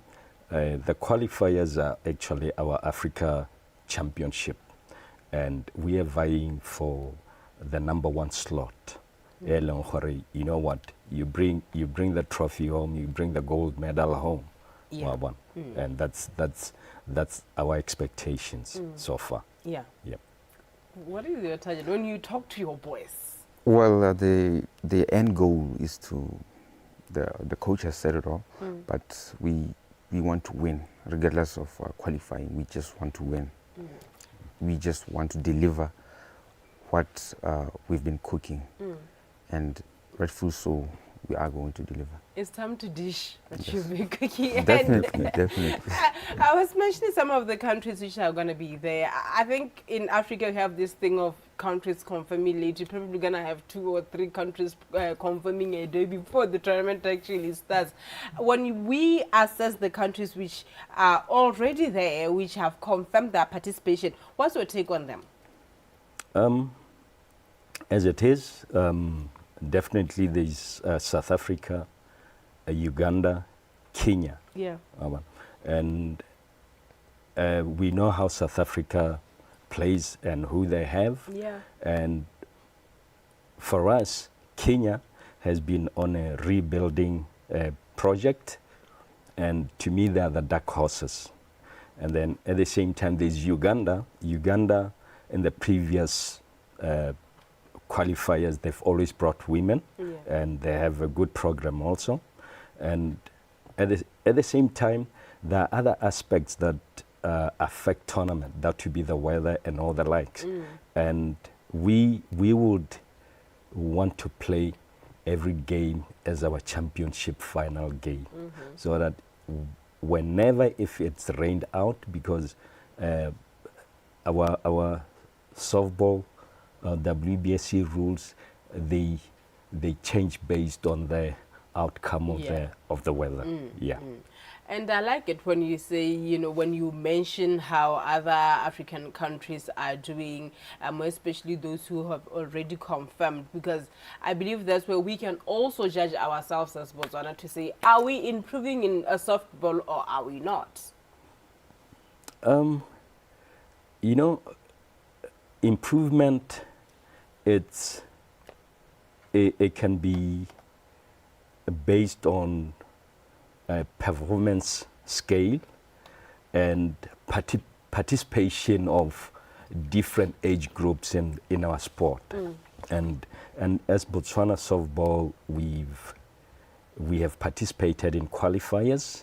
the qualifiers are actually our Africa Championship, and we are vying for the #1 slot. You know what? You bring the trophy home, you bring the gold medal home. Yeah. And that's our expectations so far. Yeah. Yeah. What is your target when you talk to your boys? Well, the end goal is to, the coach has said it all, but we want to win regardless of qualifying. We just want to win. We just want to deliver what we've been cooking, and rightfully so, we are going to deliver. It's time to dish what you've been cooking. Definitely, definitely. I was mentioning some of the countries which are going to be there. I think in Africa we have this thing of countries confirming late. You're probably going to have 2 or 3 countries confirming a day before the tournament actually starts. When we assess the countries which are already there, which have confirmed their participation, what's your take on them? As it is, definitely there's South Africa, Uganda, Kenya. Yeah. And we know how South Africa plays and who they have. Yeah. And for us, Kenya has been on a rebuilding project, and to me they are the dark horses. And then at the same time there's Uganda. Uganda in the previous qualifiers, they've always brought women, and they have a good program also. And at the same time, there are other aspects that affect tournament, that would be the weather and all the likes. And we would want to play every game as our championship final game, so that whenever, if it's rained out, because our softball WBSC rules, they change based on the outcome of the weather. And I like it when you say, you know, when you mention how other African countries are doing, especially those who have already confirmed, because I believe that's where we can also judge ourselves as Botswana to say, are we improving in a softball or are we not? You know, improvement, it can be based on a performance scale and participation of different age groups in our sport. And as Botswana softball, we have participated in qualifiers,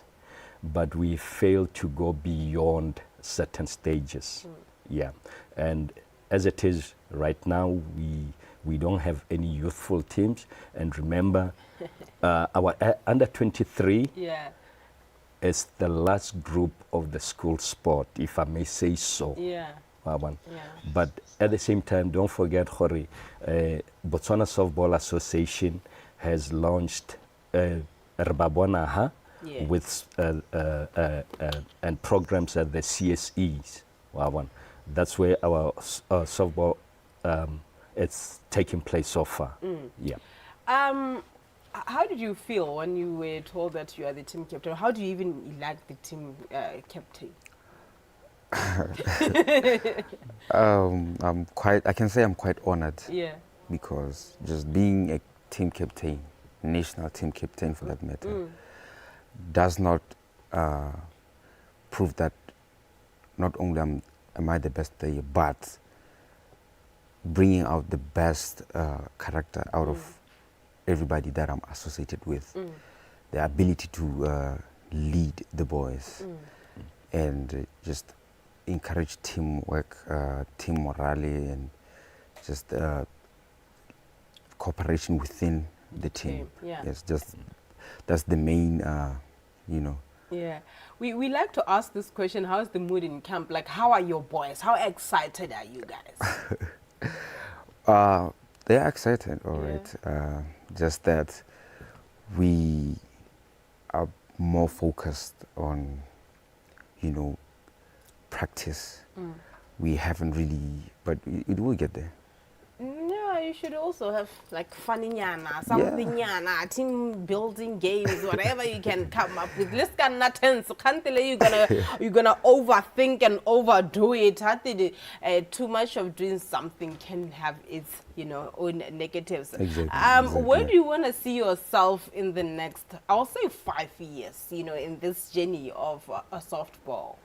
but we failed to go beyond certain stages. Yeah, and as it is right now, we don't have any youthful teams. And remember, our under 23 is the last group of the school sport, if I may say so. But at the same time, don't forget, Hori, Botswana Softball Association has launched Rbabwanaha with and programs at the CSEs. That's where our softball it's taking place so far. Yeah. How did you feel when you were told that you are the team captain? How do you even elect the team captain? I can say I'm quite honored. Yeah. Because just being a team captain, national team captain for that matter, does not prove that not only am I the best player, but bringing out the best character out of everybody that I'm associated with. The ability to lead the boys and just encourage teamwork, team morale, and just cooperation within the team. Yes, just that's the main, you know. Yeah, we like to ask this question: how's the mood in camp? Like, how are your boys? How excited are you guys? They are excited, all right. Just that we are more focused on, you know, practice. We haven't really, but it will get there. Yeah, you should also have like funny nyana, something nyana, team building games, whatever you can come up with. Let's get nothing. So can't tell you you're gonna overthink and overdo it. Too much of doing something can have its, you know, own negatives. Exactly. Where do you want to see yourself in the next, I'll say 5 years, you know, in this journey of a softball?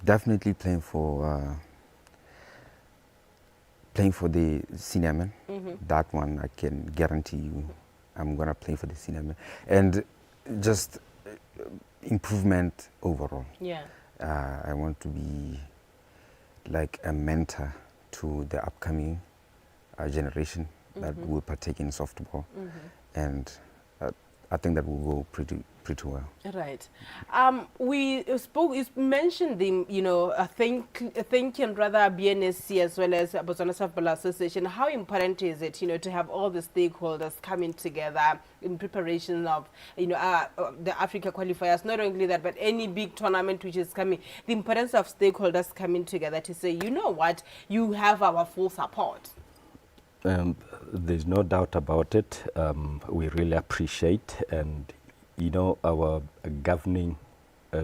Definitely playing for the senior men. That one I can guarantee you I'm gonna play for the senior men. And just improvement overall. Yeah. I want to be like a mentor to the upcoming generation that will partake in softball. And I think that will go pretty well. Right. We spoke, you mentioned the, you know, thinking rather BNSC as well as Botswana Softball Association. How important is it, you know, to have all the stakeholders coming together in preparation of, you know, the Africa qualifiers? Not only that, but any big tournament which is coming. The importance of stakeholders coming together to say, you know what, you have our full support. There's no doubt about it. We really appreciate, and you know, our governing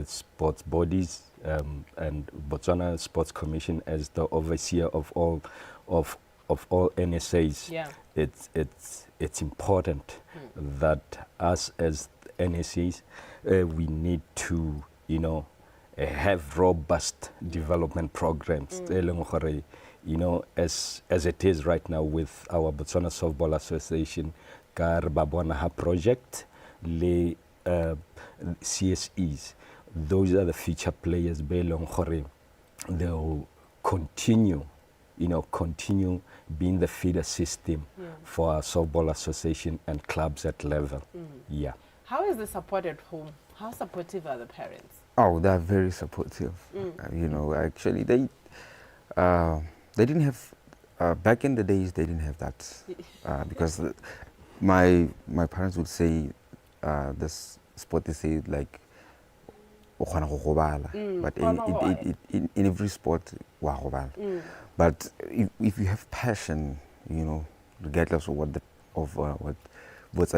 sports bodies and Botswana Sports Commission as the overseer of all NSAs. Yeah. It's important that us as NSAs we need to, you know, have robust development programs. You know, as it is right now with our Botswana Softball Association, Rbabwanaha project, le CSEs, those are the future players. They'll continue, you know, being the feeder system for our softball association and clubs at level. Yeah. How is the support at home? How supportive are the parents? Oh, they're very supportive. You know, actually, they didn't have back in the days. They didn't have that because my parents would say this sport, they say like but in every sport but if you have passion, you know, regardless of what's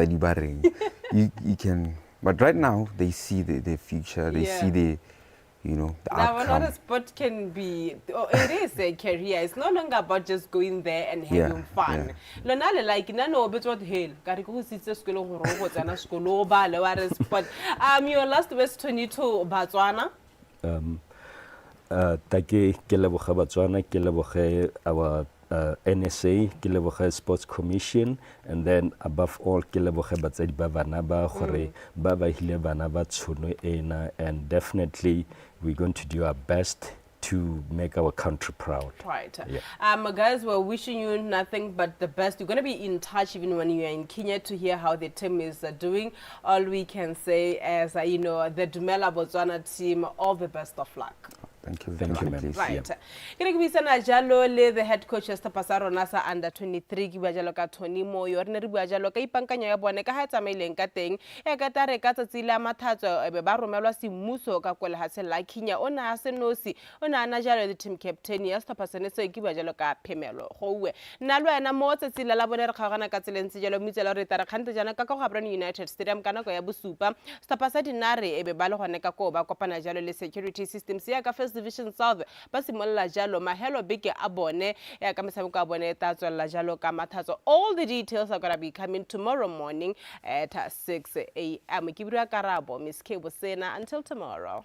you can. But right now they see the future, they see the, you know, the outcome. Now, another sport can be, it is a career. It's no longer about just going there and having fun. Lonale like nano bit what hell. Kariku sits school robots and a school but your last West 22 Botswana. Take Keleboche Botswana, Keleboche our NSA, Keleboche Sports Commission, and then above all Keleboche Batsadi Bavanaba, Hore Baba Hile Banaba Tsuno Ena, and definitely we're going to do our best to make our country proud. Right. Yeah. Guys, we're wishing you nothing but the best. You're going to be in touch even when you're in Kenya to hear how the team is doing. All we can say is, the Dumela Botswana team, all the best of luck. Thank you Thank you, ma'am. Right. Ke re ke buisana jalo le the head coach Stapa sa rona sa under 23 ke bua jalo ka Tony Moyo re ne re bua jalo ka ipankanya ya bone ka ha tsamaileng ka teng e ka tare ka tsatsi la mathatso be ba romelwa semmuso ka kwele ha se la Kenya ona a se nosi ona ana jalo the team captain ya Stapa sene se ke bua jalo ka phemelo gowe nna lo ena mo tsatsi la bone re kgagana ka tselentse jalo mitsela re tara khante jana ka go Bron United Stadium kana go ya bosupa Stapa sa dinare e be ba le gone ka ko ba kopana jalo le security systems ya ka Division South ba simolla jalo mahelo beke a bone ya ka mesameko a bone ta tswella jalo ka mathatso. All the details are going to be coming tomorrow morning at 6 a.m. Ke bua Karabo Miss K Bosena until tomorrow.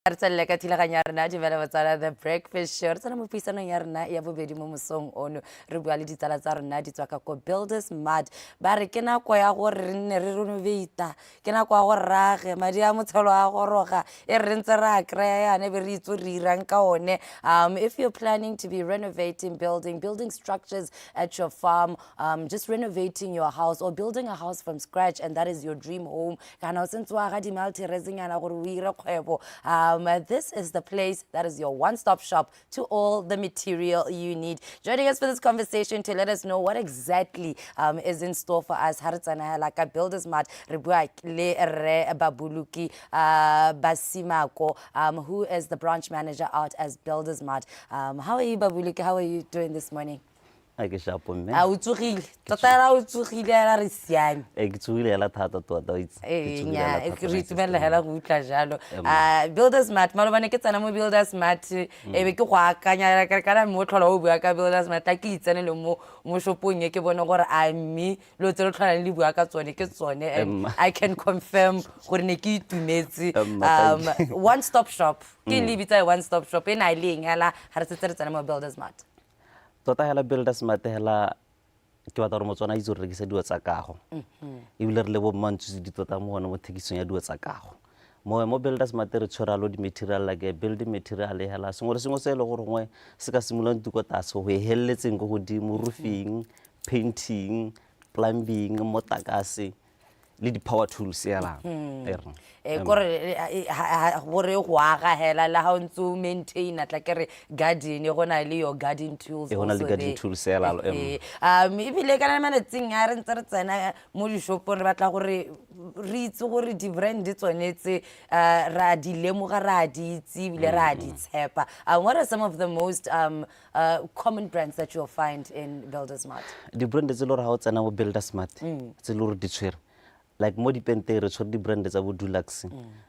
Artselle ka thilaganya rena di bela batsala the breakfast show tsana mo pisana ya rena ya bobedi mo mosong ono re bua le ditsala tsa rena di tswa ka go Builders Mart ba re ke nako ya go re nne re renovate ke nako ya go rage madi a motshelo a go roga e re ntse ra krea yana be re itse re irang ka one. If you're planning to be renovating building structures at your farm, just renovating your house or building a house from scratch, and that is your dream home, kana o sentswa ga di multi rezinyana gore o ire kgwebo, this is the place that is your one-stop shop to all the material you need. Joining us for this conversation to let us know what exactly is in store for us, like Builders Mart, re bua le Re Babuluki Basimako, who is the branch manager out as Builders Mart. How are you, Babuluki? How are you doing this morning? I get sharp on me. I would to heal. Tatara would to heal there is young. Actually, a lot of it's yeah, it's written hella good jalo. Builders Mart, Malavanekets and Builders Mart, Ebekwa, Kanya, Kakara, Motor, Builders Mart, like it's an emo, Moshopunya, Kebonogor, I me, Lotero, and Libuaka, Sonicet, and I can confirm Horneki to Netsi. One stop shop. Can leave it a one stop shop in Eiling, Hella, Harsetter and Builders Mart. Tota hela Builders Mart hela ke batla gore Motswana itse re rekisa diwa tsa kago e bile re le bo mantsi di tota mo gona mo thekisong ya diwa tsa kago mo Builders Mart re tshwara lo di material like building material hela sengwe se le gore ngwe se ka simolang diko tase go e helletseng go godimo roofing painting plumbing motakase le di power tools yala gore go aga hela la ha ntse maintain at like re garden go na le your garden tools e gona le garden tools yala ebile kana manetseng ya re ntse re tsena mo di shop re batla gore re itse gore di brand di tsonetse ra di lemoga ra di itse bile ra di tshepa. What are some of the most common brands that you'll find in Builders Mart? Di brand tse lo ra ha tsena mo Builders Mart tse lo re di tshwere like mo dipente re tshwere di brand tsa bo Dulux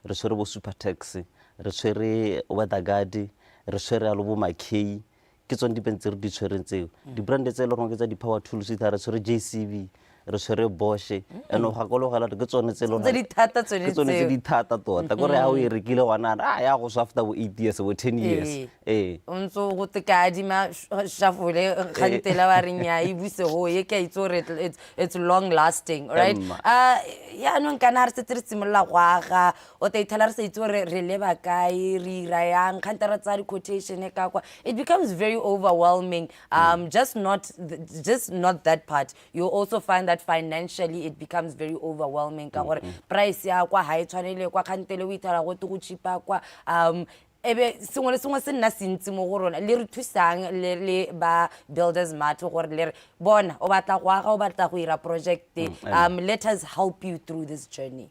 re tshwere bo Supertex re tshwere Weatherguard re tshwere alo bo Makey ke tsone dipente re di tshwereng tseo di brand tse le rona ke tsa di power tools tsa re tshwere JCB re tshwere Bosch eno ga go logela ke tsone tse le ke tsone tse di thata tota gore ha o e rekile wana ya go after 8 years or 10 years unso go teka di ma shafule khantela ba renya e buse ho ye ke itse gore it's long lasting, right? Ya no kana re tse tsimolla go aga o te ithala re se itse gore re leba kae re ira yang khantara tsa di quotation e ka kwa it becomes very overwhelming. Just not that part. You also find that financially it becomes very overwhelming ka gore price ya kwa ha e tshwanele kwa khantele o ithala go te go chipa kwa ebe sengwe se nna sentse mo go rona le re thusang le ba Builders Mart gore le bona o batla go aga o batla go ira project let us help you through this journey.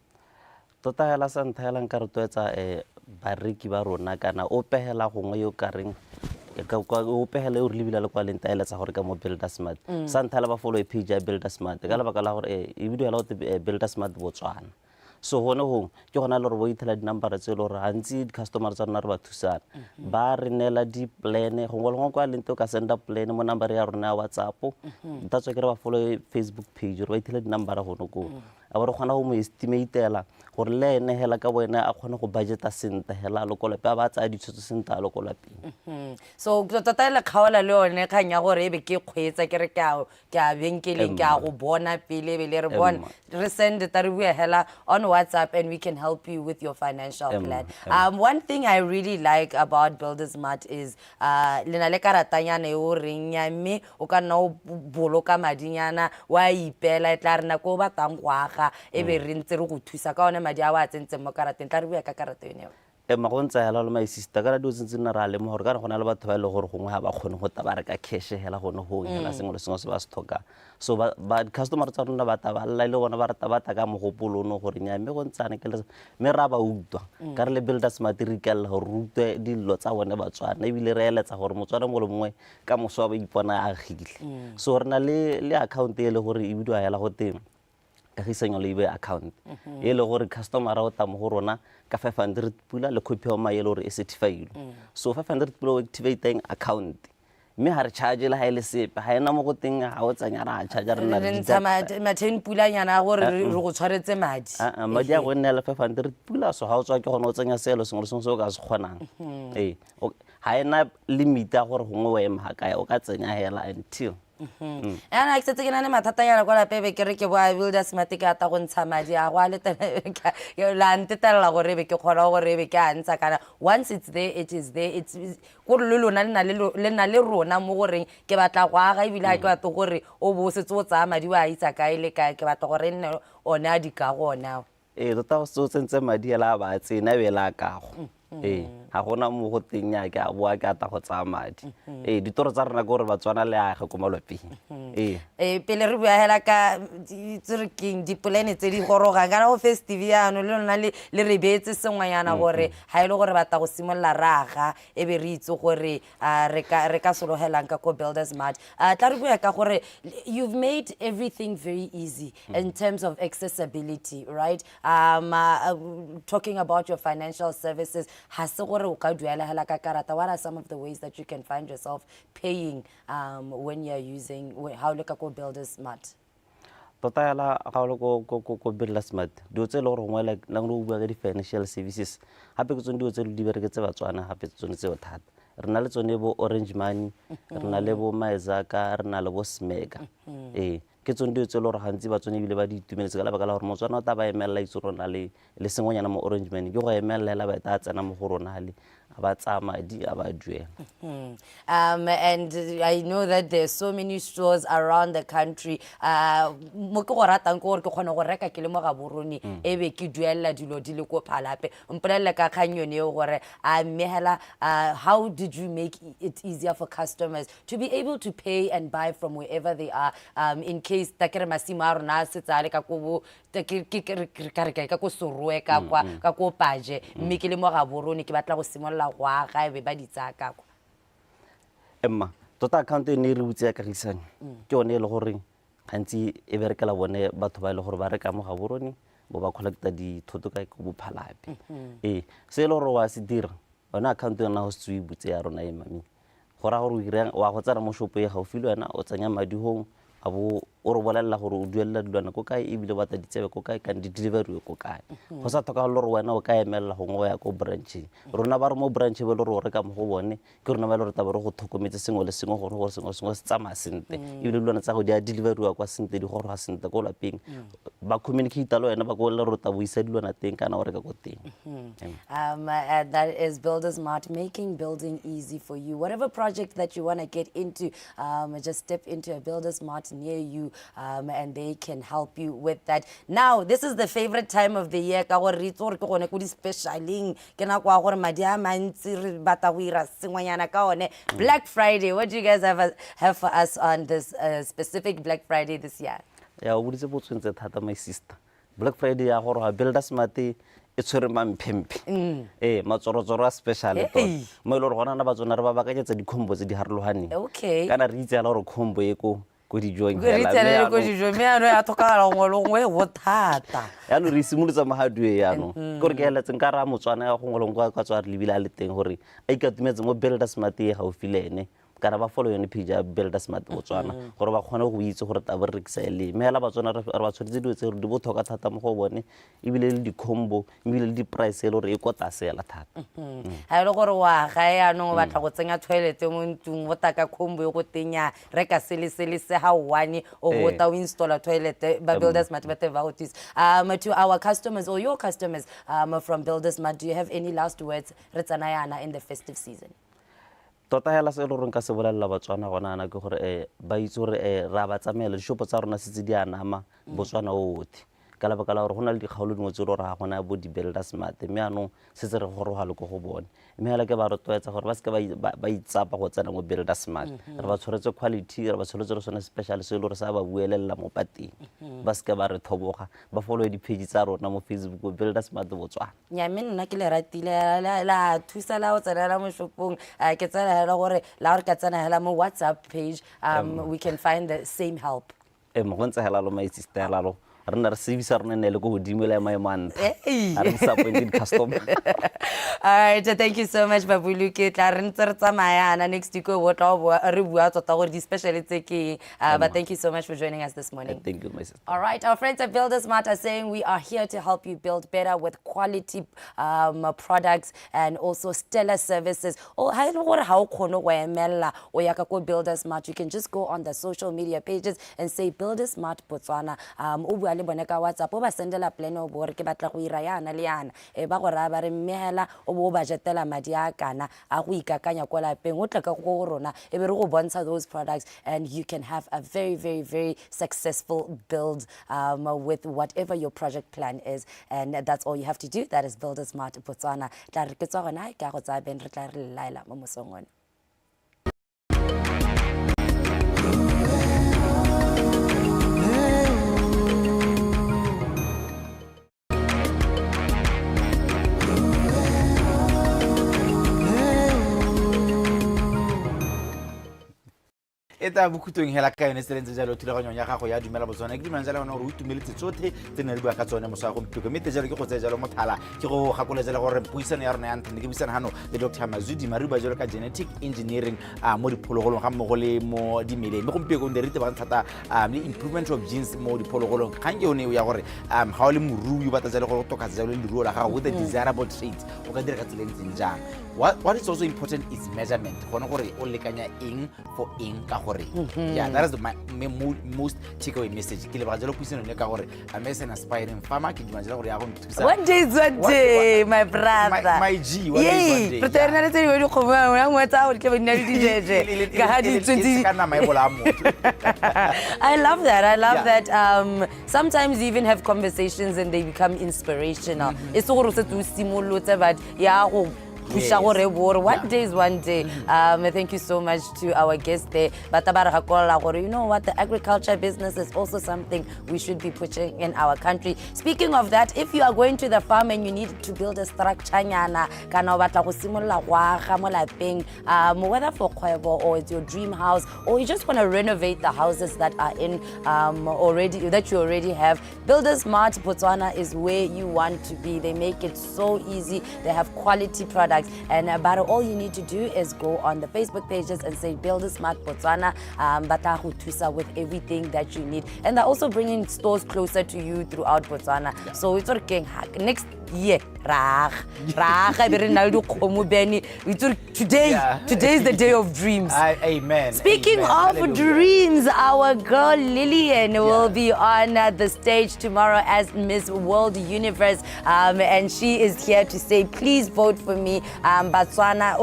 Tota hela sa nthela nka re toetsa bareki ba rona kana o pehela gongwe yo kareng ka o pehela o re lebila le kwa lenta ele tsa gore ka mo Builders Mart sa nthela ba follow page ya Builders Mart ka lebaka la gore e video la o Builders Mart Botswana so hone ho ke gona le re bo ithela di number tse le re hantsi di customer tsa rona re ba thusana ba re nela di plan go ngwe kwa lento ka senda plan mo number ya rona ya WhatsApp that's why ke re ba follow Facebook page re ba ithela di number go no go a bo re kgona go mo estimatela gore le ene hela ka boene a kgone go budgeta sente hela a lokolape a ba tsaya ditshwetso sente a lokolapeng. So tota le kgaola le yone kgang ya gore ebe ke kgweetsa ke re ke a benkeleng ke a go bona pele ebe le re bona re send ta re bua hela on WhatsApp and we can help you with your financial plan. One thing I really like about Builders Mart is le na le karatanyana e o reng ya mme o ka nna o boloka madinyana wa ipela e tla re nako o batlang go aga ebe re ntse re go thusa ka one madi a wa tsentseng mo karateng tla re bua ka karata yone. Ma go ntse hela le my sister ka dio tsentse nna ra le mo gore ka gona le batho ba ile gore gongwe ha ba kgone go taba re ka cash hela gone ho hela sengwe le sengwe se ba se thoka so ba customer tsa rona ba taba la ile bona ba rata ba ta ka mogopolo no gore nya mme go ntsane ke le me ra ba utwa ka re le Builders Mart re ikela go rutwe dillo tsa bone Batswana e bile re eletsa gore Motswana mo le mongwe ka moso ba ipona a gigile so re na le account e le gore e bidwa hela go teng ka gisenyo le ibe account e le gore customer o ta mo go rona ka 500 pula le copy of my gore e certified so 500 pula o activating account mme ha re charge le ha ile sepe ha ena mo go teng ha o tsanya ra charge re na le ntsha ma 10 pula nyana gore re go tshwaretse madi madi a go nne le 500 pula so ha o tswa ke gone o tsenya selo sengwe se o ka se kgonang ha ena limit a gore gongwe o ema ha kae o ka tsenya hela until ana ke tsetse ke nane mathata yana kwa lapebe ke re ke boa Builders Mart ke ata go ntsha madi a go a letela la ntetela gore be ke kgona gore be ke a ntsha kana once it's there it is there it's go re lona le na le rona mo goreng ke batla go aga ibile ha ke batla gore o bo setse o tsaya madi wa itsa kae le kae ke batla gore nne one a di ka gona tota go tsentse madi la ba tsena be la kago ha gona mo go tenya ke a boa ke ata go tsaya madi ditoro tsa rena gore Batswana le age ko malopeng pele re bua hela ka tsere king dipolane tse di goroga kana go festive yana le lona le re betse sengwanyana gore ha ile gore bata go simolla raga e be re itse gore re ka solohelang ka ko Builders Mart tla re bua ka gore you've made everything very easy in terms of accessibility, right? Talking about your financial services, ha se gore o ka duela hela ka karata. What are some of the ways that you can find yourself paying when you're using how look at Builders Mart? Tota yala ga lo ko Builders Mart dio tse le gore ngwe like nang lo bua ka di financial services hape ke tsone dio tse di bereketse Batswana hape tsone tse thata re na le tsone bo Orange Money re na le bo Maizaka re na le bo Smega ke tsone dio tse le gore gantsi Batswana bile ba di itumeletse ka lebaka la gore Motswana o ta ba emela itse rona le sengonyana mo Orange Money ke go emela la ba ta tsena mo go rona le and I know that there's so many stores around the country mo ke go ratang gore ke khona go reka ke le mo ga boroni ebe ke duella dilo di le ko phalape mpolella ka khanyone e gore mehela how did you make it easier for customers to be able to pay and buy from wherever they are in case ta kere masimo a rona se tsale ka go ka go sorwe ka go paje mme ke le mo ga boroni ke batla go simolla go aga be ba di tsaka kwa emma tota account e ne re butse ka gisane ke one le gore gantsi e berekela bone batho ba ile gore ba reka mo ga boroni bo ba collecta di thoto ka go bophalape se le gore wa se dira ona account yona ho se butse ya rona e mami gora gore o ira wa go tsara mo shop e gaufi le wena o tsanya madi hong abo o re bolella gore o duella dilwana ko kae e bile batla ditsebe ko kae kan di delivery ko kae go sa thoka le gore wena o ka emela go ngoya ko branch rona ba re mo branch be le re o reka mo go bone ke rona ba le re taba re go thokometse sengwe le sengwe gore sengwe se tsama sente e bile dilwana tsa go di a delivery kwa sente di gore ga sente ko lapeng ba communicate le wena ba go le re taba isa dilwana teng kana o reka ko teng that is Builders Mart, making building easy for you. Whatever project that you want to get into, just step into a Builders Mart near you and they can help you with that. Now, this is the favorite time of the year. Black Friday. What do you guys have for us on this specific Black Friday this year? Yeah, what is about my sister? Black Friday, Builders Mart. It's a mampempe. Matsoro special. My lord, one of Batswana ba ka tsa di combo tse di harlohane. Okay. Kana re itse la re combo e ko di join hela. Re itse go di join me ano ya thokala ngolongwe go thata. Ya no re simolotsa mahadue ya no. Gore ke hela tsenka ra Motswana ya go ngolongwa ka tswa re lebile a le teng gore a ikatumetse mo Builders Mart e ga o filene. kana ba follow yone page ya Builder Smart Botswana gore ba kgone go itse gore taba re rekisa le me hela Batswana re ba tshwetse dilo tse di botlhoka thata mo go bone ebile le di combo ebile le di price le gore e kota sela thata ha ile gore wa ga ya no batla go tsenya toilet mo ntung go taka combo yo go tenya reka se ha one o bota o install toilet ba Builder Smart ba te vouchers to our customers or your customers from Builder Smart, do you have any last words re tsanayana in the festive season? tota hela se lo ka se bolela Batswana gona na ke gore ba itse gore ra ba tsamela dishopo tsa rona se tse di anama Botswana otlhe ka la bakala gore gona le dikgaolo dingwe tse re gona bo di Builder Smart me ano se tse re goroga le go go bone me hela ke ba rotloetsa gore ba se ka ba itsapa go tsena mo Builder Smart re ba tshwaretse quality re ba tshwaretse re sona special se lo re sa ba buelela mo pateng ba se ka ba re thoboga ba follow di page tsa rona mo Facebook Builder Smart Botswana nya me nna ke le ratile la thusa la o tsena mo shopong ke tsena hela gore la re ka tsena hela mo WhatsApp page we can find the same help mo go ntse hela lo my sister la lo rena re service rena ne le go godimo le my man are disappointed customer all right thank you so much Babuluke tla re ntse re tsamayana next week o tla re bua tota gore di special tse ke but thank you so much for joining us this morning. Thank you my sister. All right, our friends at Builder Smart are saying we are here to help you build better with quality products and also stellar services. Oh, ha ile gore ha o khono go emela o ya ka go Builder Smart, you can just go on the social media pages and say Builder Smart Botswana o bua le bone ka WhatsApp o ba sendela plan o bo re ke batla go ira yana le yana ba go ra ba re mmehela o bo ba jetela madi a kana a go ikakanya kwa lapeng o tla ka go rona e be re go bontsha those products and you can have a very very very successful build with whatever your project plan is, and that's all you have to do. That is Builder Smart Botswana. Tla re ke tswa gona ka go tsa ben re tla re laela mo mosongone. eta bokhutlong hela ka yone tselentse jalo thulaganyo ya gago ya dumela Botswana ke dimana jalo gore o itumeletse tsotlhe tse ne re bua ka tsone mo sa go mpiko mme tejalo ke go tse jalo mothala ke go gakoletsa le gore puisano ya rona ya ntlha ke buisana hano le Dr. Mazudi Mari ba jalo ka genetic engineering mo diphologolong ga mmogo le mo dimeleng mme gompiko nde re te ba thata le improvement of genes mo diphologolong kgang ke yone ya gore ga o le morui ba tsa le go tokatsa jalo le diruo la gago with the desirable traits o ka dira ka tseleng jang. What is also important is measurement. Gona gore o lekanya eng for eng ka gore yeah, that is the most takeaway message. Ke le ba jalo puisano le ka gore I'm an aspiring farmer ke di manjela gore ya go nthusa. One day is one day, my brother. My G, one day is one day. Preterna le tse di go ya mo tsa o ke ba nna di jeje ka ha di 20 kana maebola mo. I love that. I love that. Sometimes you even have conversations and they become inspirational. It's go re se tu simolotse but ya go Yes. One day is one day. Thank you so much to our guest there. You know what? The agriculture business is also something we should be pushing in our country. Speaking of that, if you are going to the farm and you need to build a structure, whether for Khoebo or it's your dream house, or you just want to renovate the houses that are in that you already have, Builder Smart Botswana is where you want to be. They make it so easy. They have quality products. And about all you need to do is go on the Facebook pages and say Builder Smart Botswana, with everything that you need. And they're also bringing stores closer to you throughout Botswana. Yeah. So it's working next year. Today is the day of dreams. Amen. Speaking Amen. of Hallelujah. dreams, our girl Lillian will be on the stage tomorrow as Miss World Universe, and she is here to say, please vote for me. Botswana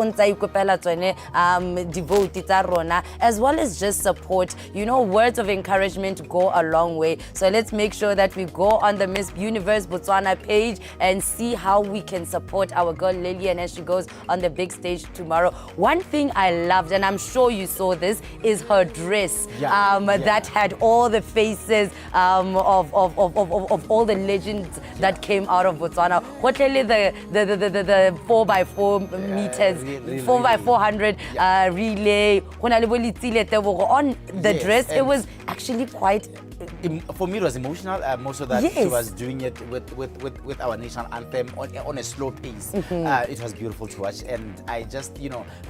devote rona, as well as just support. You know, words of encouragement go a long way. So let's make sure that we go on the Miss Universe Botswana page and see how we can support our girl Lillian as she goes on the big stage tomorrow. One thing I loved, and I'm sure you saw this, is her dress that had all the faces of all the legends that came out of Botswana. What really the 4x4 meters, 4x400 relay. On the dress, it was actually quite For me, it was emotional. Also, that she Yes. was doing it with our national anthem on a slow pace. It was beautiful to watch, and I just,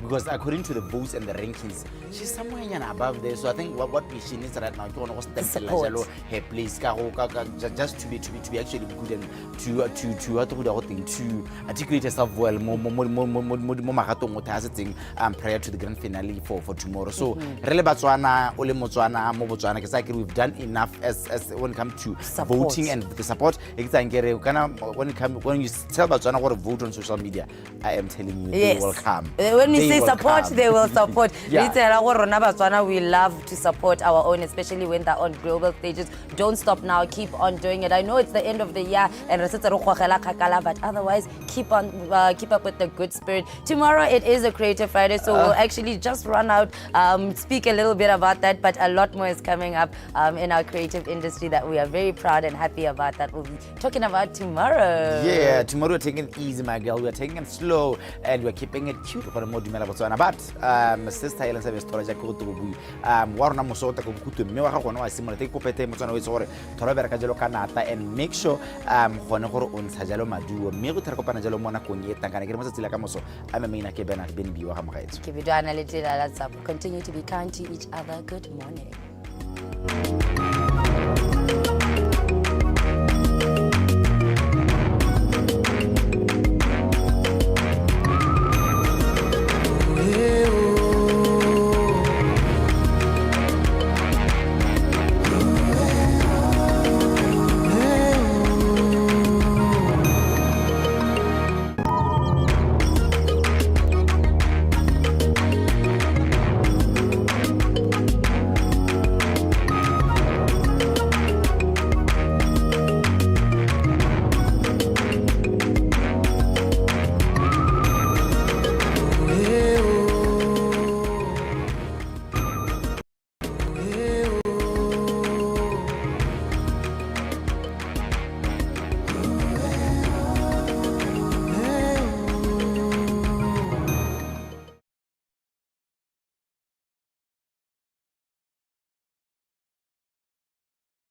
because according to the votes and the rankings, she's somewhere above there. So I think what she needs right now, Support. her place, just to be actually good and to articulate herself well prior to the grand finale for tomorrow. So really Botswana, ole Motswana, mo Botswana, because like we've done enough as when it comes to Support. voting and the support. When you tell Botswana what to vote on social media, I am telling you, Yes. they will come. When we They say will support, come. they will support. Yeah. We love to support our own, especially when they're on global stages. Don't stop now. Keep on doing it. I know it's the end of the year, but otherwise, keep up with the good spirit. Tomorrow it is a Creative Friday, so we'll actually just run out, speak a little bit about that, but a lot more is coming up in our creative industry that we are very proud and happy about, that we'll be talking about tomorrow. Yeah, tomorrow we're taking it easy, my girl. We're taking it slow and we're keeping it cute for the more dumela Botswana. But sister Helen said story ja go to bui. Warna mosota go kutu me wa go no wa simole take kopete Motswana we tsore thora bereka jelo kanata, and make sure gone gore o ntsha jalo maduo me go thera kopana jalo mona kong e tangana ke mo tsela ka moso a me maina ke Bernard Ben biwa ga mogaetso. Continue to be kind to each other. Good morning.